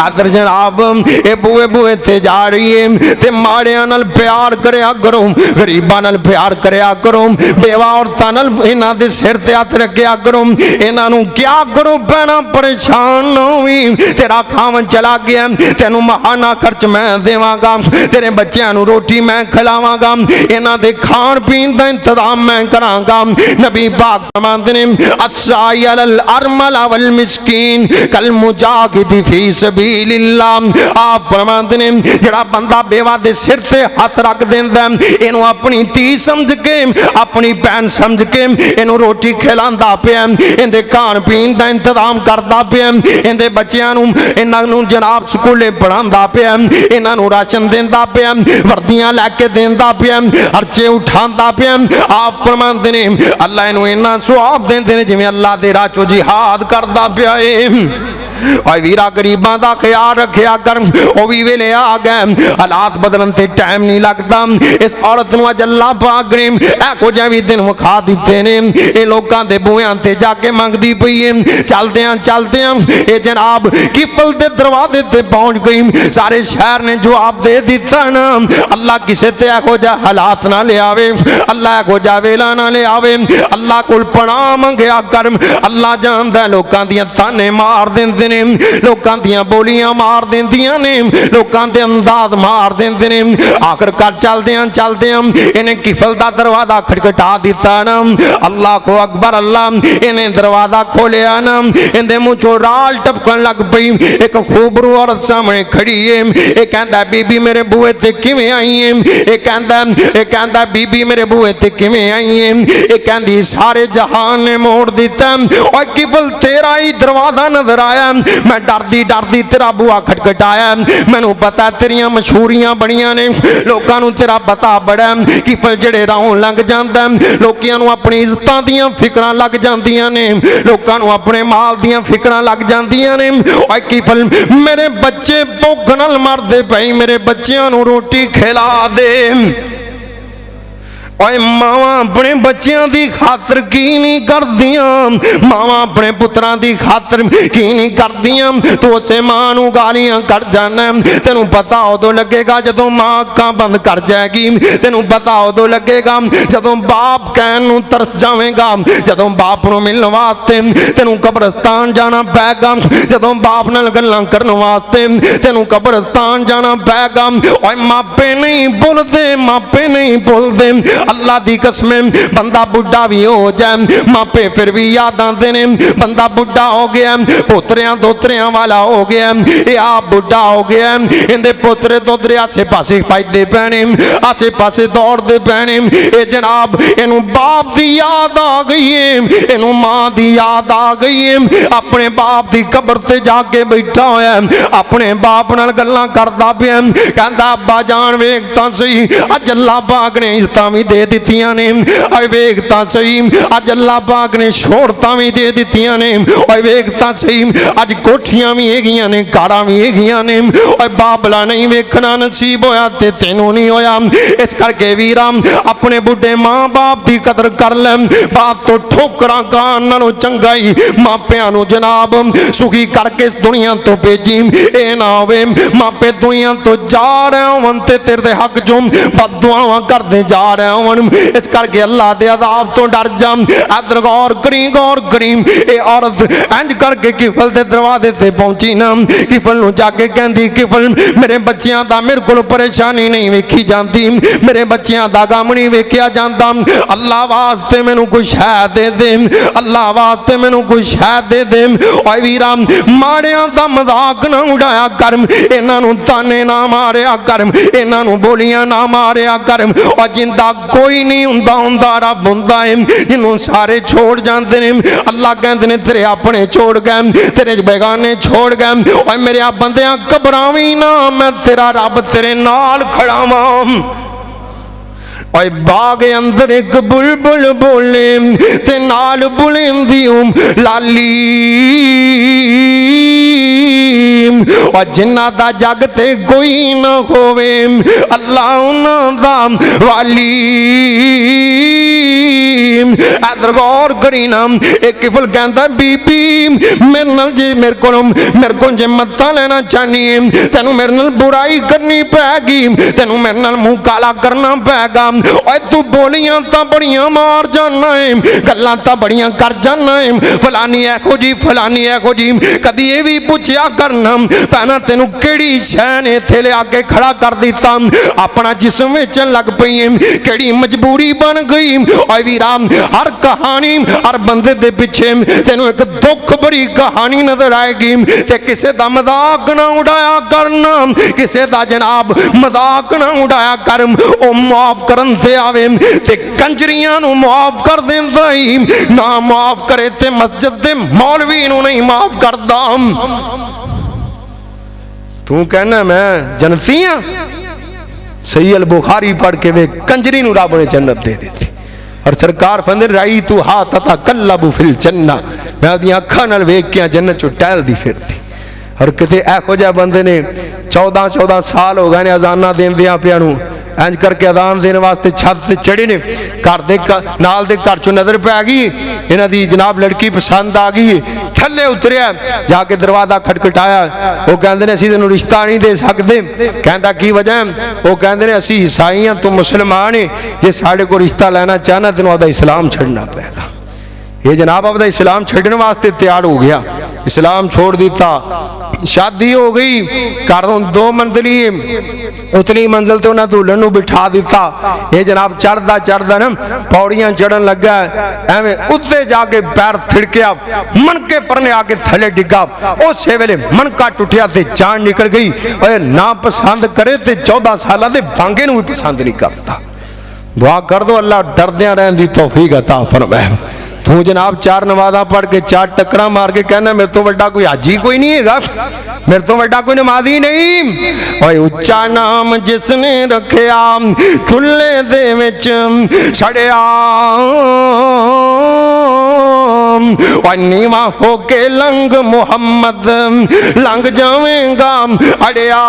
आदर जनाब ये बूए बूए ते जा रही है, ते माड़ियां नाल प्यार करया करो, गरीबां नाल प्यार करया करो, बेवा औरतां नाल इन्हां दे सिर ते हथ रखिया करो। इन्हां नूं क्या करो भैणा परेशान ना होवी, तेरा खावन चला गया, तेनू महाना खर्च मैं देवांगा, तेरे बच्चों नूं रोटी मैं खिलावांगा, इन्हां दे खाण पीण दा इंतजाम मैं करांगा। नबी पाक फरमांदे ने अस्साई अलल अरमला वल मिस्कीन कल मुजाहिद फी सबीलिल्लाह। आप फरमांदे ने जेड़ा बंदा बेवा दे सिर ते हथ रख देंदा, इनू अपनी धी समझ के, अपनी भैन समझ के इनू रोटी खिलांदा पिया, इहदे खाण पीण दा इंतजाम करदा पिया, इहदे बच्चियां नू इन्हां नू जनाब स्कूले पढ़ांदा पिया, इन्हां नू राशन देंदा पिया, वर्दियां लैके देंदा पिया, खर्चे उठांदा पिया। आप फरमांदे ने अल्लाह इनू इन्ना सवाब देंदे ने जिवें अल्लाह दे राह चो जिहाद करदा पिया है। और वीरा गरीबां दा ख्याल रखिया कर, ओ भी वेले आ गए, हालात बदलन ते टाइम नहीं लगता। इस औरत नू अज अल्लाह पाक ने इहो जिहा भी दिन विखा दिते ने, ये लोकां दे बूहियां ते जाके मंगदी पई है। चलदियां चलदियां ये जनाब किफल दे दरवाजे ते पहुंच गई। सारे शहर ने जवाब दे दिता ना, अल्लाह किसे ते इहो जिहा हालात ना ले आवे, अल्लाह इहो जिहा वेला ना ले आवे। अल्लाह कोल पनाह मंगिया कर, अल्लाह जानदा लोकां दियां ताने मार देंदे, लोकां दियां बोलियां मार देंदियां ने, लोकां दे अंदाज मार देंदे ने। आखिरकार चलदियां चलदियां इन्हें किफल दा दरवाजा खटखटा दिता ना। अल्लाह को अकबर, अल्लाह इन्हें दरवाजा खोलिया ना, इहदे मुंह चों राल टपकन लग पई। एक खूबरू औरत सामने खड़ी है, ये कहंदा बीबी मेरे बूहे ते किवें आई है, ये कहंदा बीबी मेरे बूहे ते किवें आई है, ये कहंदी सारे जहान ने मोड़ दिता, और किफल तेरा ही दरवाजा नजर आया, मैं डरदी डरदी तेरा बुआ खटखटाया। मैनू पता तेरिया मशहूरियां बड़ियां ने, लोगों नू तेरा पता बड़ा कि फिर जेड़े राहों लंघ जांदा, लोकां नू अपनी इज्जतां दियां फिक्रां लग जांदियां ने, लोकां नू अपने माल दियां फिक्रां लग जांदियां ने। ओए कि फिर मेरे बच्चे भुख नाल मरदे पई, मेरे बच्चियां नू रोटी खिला दे। ओए मावां अपने बच्चों की खातर की नहीं करदियां, मावां अपने पुत्रां की खातर की नहीं करदियां। तो उसे मां नू गालियां कर जाना, तेनू पता उदों लगेगा जदों मां अक्खां बंद कर जाएगी, तेनू पता उदों लगेगा जदों बाप कहण नू तरस जावेगा, जदों बाप नू मिलण वास्ते तेनू कब्रस्तान जाना पैगा, जदों बाप नाल गल्लां करन वास्ते तेनू कब्रस्तान जाना पैगा। ओए मापे नहीं भुलदे, मापे नहीं भुलदे। अल्लाह दी कसम बंदा बुढ़ा भी हो जाए मापे फिर भी याद आते ने बंदा बुढ़ा हो गया पोतरियां दोतरियां वाला हो गया ये आप बुढ़ा हो गया इनके पोतरे दोतरे आसे पासे पाइदे पैने आसे पासे दौड़ते पैने ये जनाब इनू बाप की याद आ गई है इनू मां की याद आ गई है अपने बाप की कब्र से जाके बैठा होया अपने बाप नाल गल्लां करदा पिया कहंदा अब्बा जान वेख तां सही अज अल्लाह पाक ने इज्जतां भी दे दित्तियां ने ओए वेख तां सही अज अल्लाह पाक ने शोहरतां भी दे दित्तियां ने ओए वेख तां सही अज कोठियां भी हैगियां ने कारां भी हैगियां ने ओए बाबला नहीं वेखना नसीब होया ते तैनू नहीं होया इस करके वीरा अपने बुढ़े मां बाप की कदर कर ले बाप तो ठोकरां खाण नालों चंगा ही मापियां नू जनाब सुखी करके इस दुनिया तो भेजी ए ना होवे मापे दुनिया तो जा रहे होवन ते तेरे दे हक चों बददुआवां करदे जा रहे होवन इस करके अल्लाह दे अज़ाब तो डर जा इधर गौर करी ए औरत इंज करके किफल दे दरवाजे ते पहुंची ना किफल नू जाके कहंदी किफल मेरे बच्चियां दा मेरे कोल परेशानी नहीं वेखी जाती मेरे बच्चियां दा गम नहीं वेखिया जाता अल्लाह वास्ते मैनू कुछ है दे दे अल्लाह वास्ते मैनू कुछ है दे दे ओए वीरा माड़ियां दा मजाक ना उड़ाया कर इन्हां नू ताने ना मारिया कर इन्हां नू बोलियां ना मारिया कर और जिंदा कोई नहीं हुंदा हुंदा रब हुंदा है जिन्हों सारे छोड़ जाते ने अल्लाह कहते ने तेरे अपने छोड़ गए तेरे बेगाने छोड़ गए और मेरे बंदियां घबरावी ना मैं तेरा रब तेरे नाल खड़ा वां ओए बाग अंदर एक बुलबुल बोले ते नाल बुलंदी लाली और जिन्ना दा जग ते कोई ना होवे अल्लाह उन्हां दा वाली इधर गौर करी ना एक किफल कहता बीबी मेरे नाल जे मेरे को जे मत्ता लेना चाहनी है तेनू मेरे नाल बुराई करनी पैगी तेनू मेरे नाल मुंह काला करना पैगा ओए तू बोलियां तां बड़ियां मार जाना है गल्लां तां बड़ियां कर जाना है फलानी ऐहो जी कदी ये भी पूछया करना भैना तेनू केड़ी शै ने इत्थे लिया के खड़ा कर दिता अपना जिस्म वेचन लग पई है केड़ी मजबूरी बन गई ओए वीरा हर कहानी हर बंदे दे पिछे तेनू एक दुख भरी कहानी नजर आएगी ते किसे दा मजाक ना उड़ाया करना किसे दा जनाब मजाक ना उड़ाया कर ओ माफ करन ते आवे ते कंजरियां नू माफ कर देंदा ही ना माफ करे ते मस्जिद दे मौलवी नू नहीं माफ करदा तू कहना मैं जनती हां सही अल बुखारी पढ़ के वे कंजरी नू रब ने जन्नत दे दी और सरकार फंदे राई तू हा तथा कल्लबु फिल जन्ना मैं आदियां अखां नाल वेख के जन्नत चो टहलदी फिरदी और किते ऐहो जिहा बंदे ने 14 साल हो गए ने अजाना देंदियां पिया नू इंज करके अजान देने वास्ते छत से चढ़े ने घर दे नाल दे घर चो नजर पै गई इन्हां दी जनाब लड़की पसंद आ गई थल्ले उतरिया जाके दरवाजा खटखटाया वो कहंदे ने असीं तैनूं रिश्ता नहीं दे सकदे कहंदा की वजह वो कहंदे ने असीं ईसाई हां तू मुसलमान है जे साडे को रिश्ता लेना चाहना तैनूं आपदा इस्लाम छड्डना पेगा ये जनाब आपदा इस्लाम छड्डण वास्ते तैयार हो गया इस्लाम छोड़ दिता शादी हो गई घरों 2 मंजिली उतली मंजिल ते उन्हें दुल्हन नूं बिठा दिता ये जनाब चढ़दा ना पौड़ियां चढ़न लगा एवें उत्ते जाके पैर थिड़किया मनके परने आके थले डिग्गा उस वेले मनका टुटिया ते जान निकल गई ओए ना पसंद करे ते 14 साल दे बांगे नूं भी पसंद नहीं करता दुआ कर दो अल्लाह डरदियां रहन दी तौफीक अता फरमाए तू जनाब 4 नमाज़ां पढ़ के 4 टक्करा मार के कहना मेरे तो वड्डा कोई हाजी कोई नहीं है मेरे तो वड्डा कोई नमाजी नहीं ओए उच्चा नाम जिसने रखिया चुल्ले दे विच सड़िया और नीवा होके लंग मुहम्मद लंग जावेगा अड़िया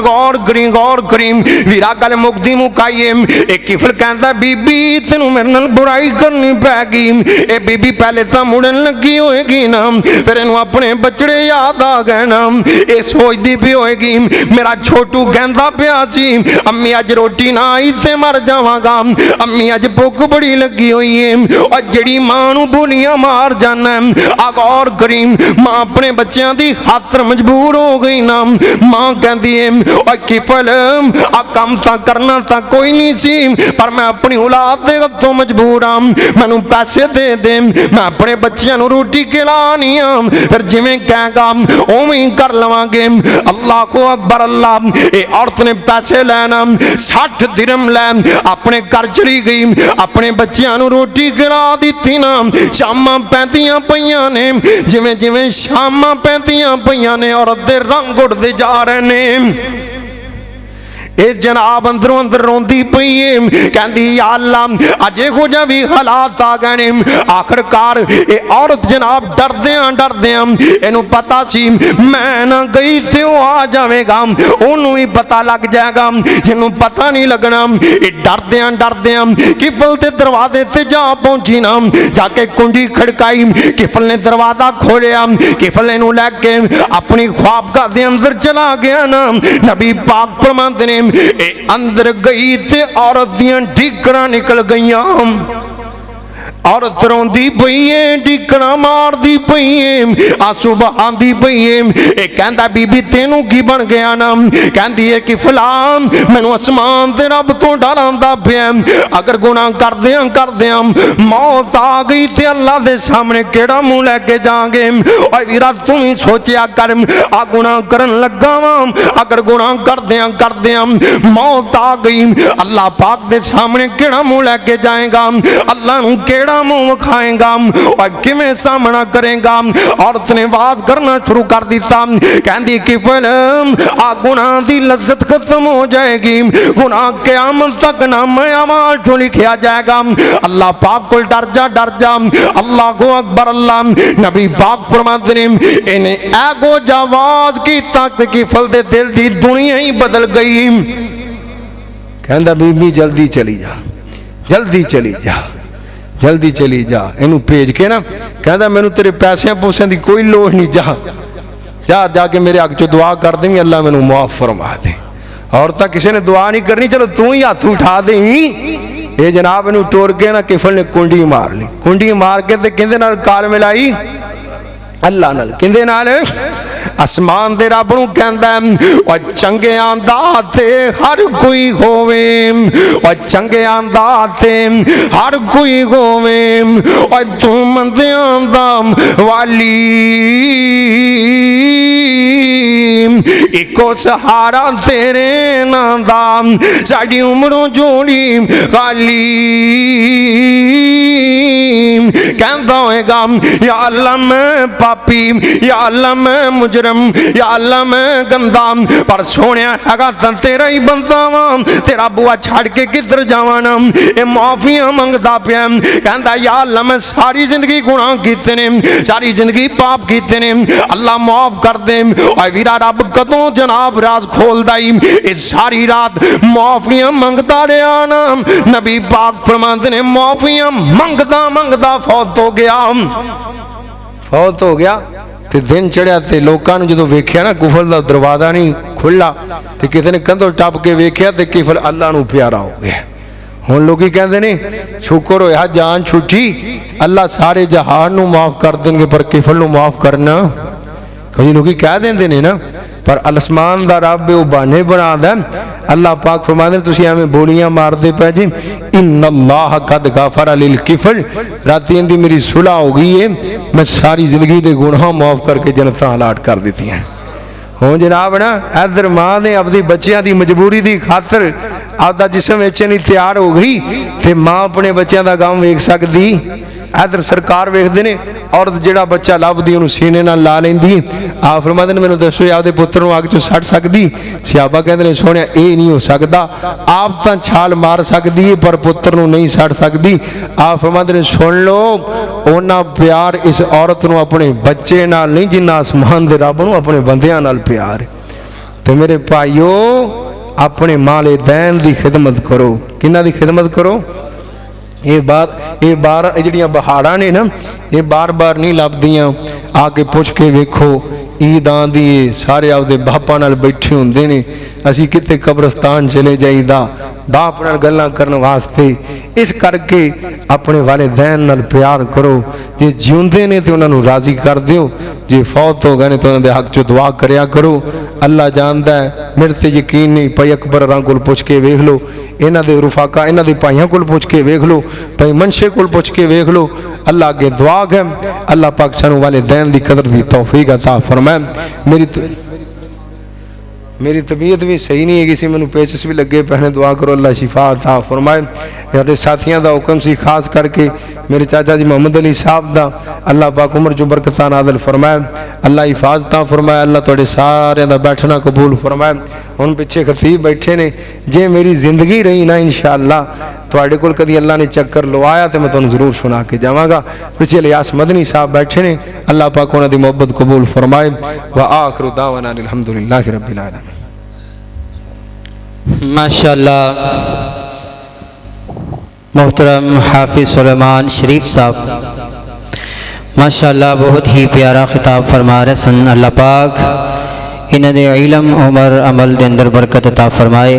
गौर करी वीरा गल मुकदी मुकाइए एक किफल कहता बीबी तेनू मेरे नाल बुराई करनी पैगी ए बीबी पहले तो मुड़न लगी होएगी ना फिर इनू अपने बचड़े याद आ गए ना ये सोचती भी होएगी मेरा छोटू कहता पिया सी अम्मी अज रोटी ना आई ते मर जावांगा अम्मी अज भुख बड़ी लगी हुई है और जड़ी मां नू बोलियां मार जाना आ गौर करी मां अपने बच्चों की खातर मजबूर हो गई ना मां कहती है और किफल आ काम तां करना तां कोई नहीं सी, पर मैं अपनी औलाद दे हत्थों मजबूर हाँ, मैनू पैसे दे दे, मैं अपने बच्चियां नू रोटी खिलानी आ, फिर जिवें कहेगा उवें ही कर लवांगे। अल्लाह को अकबर अल्लाह। ये औरत ने पैसे लैना 60 दिरहम लैन अपने घर चली गई, अपने बच्चियां नू रोटी खिला दी ना। शामां पैंदियां पईयां ने, जिवें जिवें शामां पैंदियां पईयां ने औरत दे रंग उड़दे जा रहे ने। ये जनाब अंदरों अंदर रोंदी पई है, कहती या अल्लाह अज इहो जिहा भी हालात आ गए ने। आखिरकार ये औरत जनाब डरदियां इनू पता सी मैं ना गई ते वो आ जाएगा, ओनू ही पता लग जाएगा, जिन्हों पता नहीं लगना। ये डरदियां किफल के दरवाजे ते जा पहुंची ना, जाके कुंडी खड़काई, किफल ने दरवाजा खोलिया, किफल इनू लैके अपनी ख्वाबगाह दे अंदर चला गया ना। नबी पाक फरमाते ने ए अंदर गई ते औरत दियां ढीकड़ां निकल गईयां। औरत रोंदी पई है, ढीकड़ा मारदी पई है, आंसू बहांदी पई है। ये कहंदा बीबी तेनू की बन गया ना? कहंदी है कि फलां मैनू आसमान ते रब तो डर आंदा पिया, अगर गुनाह करदियां मौत आ गई ते अल्लाह दे सामने केड़ा मुंह लैके जांगे। ओए वीरा तू ही सोचिया कर, आ गुनाह करन लगा वां, अगर गुनाह करदियां मौत आ गई अल्लाह पाक दे सामने केड़ा मुंह लैके जाएगा, अल्लाह नू केड़ा मुंह खाएगा और किवें सामना करेगा। औरत ने आवाज करना शुरू कर दिता, कहती किफल आ गुनाह दी लज्जत खत्म हो जाएगी, गुनाह क़यामत तक ना मैं आवाज जो लिखा जाएगा। अल्लाह पाक को डर जा अल्लाह को अकबर अल्लाह। नबी पाक फरमाते ने इन्हें एगो आवाज की तक किफल दे दिल दी दुनिया ही बदल गई। कहंदा बीबी जल्दी चली जा, जल्दी चली जा, जल्दी चली जा। इनू भेज के ना कहंदा मैनू तेरे पैसों पूसों की कोई लोड़ नहीं, जा जाके मेरे हक चो दुआ कर देंगी, अल्लाह मैनू माफ फरमा दे। और तो किसी ने दुआ नहीं करनी, चलो तू ही हाथ उठा दे। ये जनाब इनू टोर के ना किफल ने कुंडी मार ली, कुंडी मार के ते किंदे नाल काल मिलाई? अल्लाह नाल। किंदे नाल? आसमान दे रब नूं कहंदा और चंगियां दा ते हर कोई होवे, और चंगियां दा ते हर कोई होवे, और तू मंदियां दा वाली इको सहारा तेरे नाम दा, साडी उमरों जोड़ी खाली। कहंदा होएगा या अल्लाह मैं पापी, या अल्लाह मैं मुजरम, या अल्लाह मैं गंदा, पर सोनिया हैगा तां तेरा ही बंदा वां, तेरा बुआ छड़ के किधर जावां ना। ये माफियां मंगदा पिया, कहंदा या अल्लाह मैं सारी जिंदगी गुनाह कीते ने, सारी जिंदगी पाप कीते ने, अल्लाह माफ कर दे। और वीरा रब कदों जनाब राज खोलदा ही, इस सारी रात माफियां मंगदा रहा ना। नबी पाक फरमाते ने माफियां मंगदा फौत हो गया, फौत हो गया। ते दिन चढ़िया ते लोकां नूं जदों वेख्या ना कुफल दा दरवाजा नहीं खुला, ते किसी ने कंधों टप के वेख्या ते किफल अल्लाह नूं प्यारा हो गया। हुण लोकी कहंदे ने शुक्र होया जान छुट्टी, अल्लाह सारे जहान नूं माफ कर देंगे पर किफल नूं माफ करना। कई लोग कह देंगे ने ना, पर आसमान दा रब वो बहाने बनादा। अल्लाह पाक फरमाते तुसीं एवें बोलियां मारदे पे जी, इन्नल्लाह कद गफर लिल किफल, राती इहदी मेरी सुलह हो गई है, मैं सारी जिंदगी के गुनाह माफ करके जनता अलाट कर दी हैं। हुण जनाब ना इधर माँ ने अपनी बच्चों की मजबूरी की खातर आपका जिसम वेचण लई तैयार हो गई, तो माँ अपने बच्चों का गम वेख सकती। इधर सरकार वेखते ने औरत जिहड़ा बच्चा लभदी उन्होंने सीने नाल ला लैंदी। आप फरमाते ने मैनूं दसो आपदे पुत्र नूं अग चों सट सकदी? सियाबा कहते हैं सोहणिया ये नहीं हो सकता, आप तां छाल मार सकती है पर पुत्र नूं नहीं सट सकती। आप फरमाते ने सुन लो उन्ना प्यार इस औरत नूं अपने बच्चे नाल नहीं जिन्ना आसमान दे रब नूं अपने बंदियां नाल प्यार है। तो मेरे भाईओ अपने माले दैन की खिदमत करो। किन्ना दी खिदमत करो? ये बार जिहड़ियां बहाड़ां ने ना ये बार बार नहीं लभदियां, आके पुछ के वेखो ईद आंदी सारे आपदे बापां नाल बैठे हुंदे ने, असीं किते कब्रस्तान चले जाईदा बाप नाल गल्लां करन वास्ते। इस करके अपने वालिदैन नाल प्यार करो। जे जिउंदे ने तो उन्होंने राजी कर दियो, जे फौत हो गए ने तो उन्होंने हक चो दुआ करया करो। अल्लाह जानदा है, मेरे ते यकीन नहीं, भाई अकबर होरां कोल पुछ के वेख लो, इन्हां दे रुफाका इन्हां दे भाइयों कोल पुछ के वेख लो, भाई मनशे कोल पुछ के वेख लो। अल्लाह अगे दुआ है, अल्लाह पाक सानू वालिदैन दी कदर दी तौफीक अता फरमाए। मेरी तबीयत भी सही नहीं है, किसी मैंने पेचस भी लगे पहने, दुआ करो अल्लाह शिफा अता फरमाए। मेरे साथियों का हुक्म सी, खास करके मेरे चाचा जी मोहम्मद अली साहब का, अल्लाह पाक उम्र जो बरकत नाज़िल फरमाए, अल्लाह हिफाजत फरमाए, अल्लाह तुहाडे सारिਆਂ ਦਾ बैठना कबूल फरमाए। हुण पिछे खतीब बैठे ने, जे मेरी जिंदगी रही ना इंशाअल्लाह तुहाडे कोल कदी अल्लाह ने चक्कर लवाया तो मैं तुहानू जरूर सुना के जावांगा। पिछे इलियास मदनी साहब बैठे ने, अल्लाह पाक उन्हां दी मोहब्बत कबूल फरमाए। व आखिरु दावाना अल्हम्दुलिल्लाहि रब्बिल आलमीन। माशाअल्लाह मोहतरम हाफिज सुलेमान शरीफ साहब माशाअल्लाह बहुत ही प्यारा खिताब फरमा रहे सन। अल्लाह पाक इन्हां दे इल्म उमर अमल दे अंदर बरकत अता फरमाए।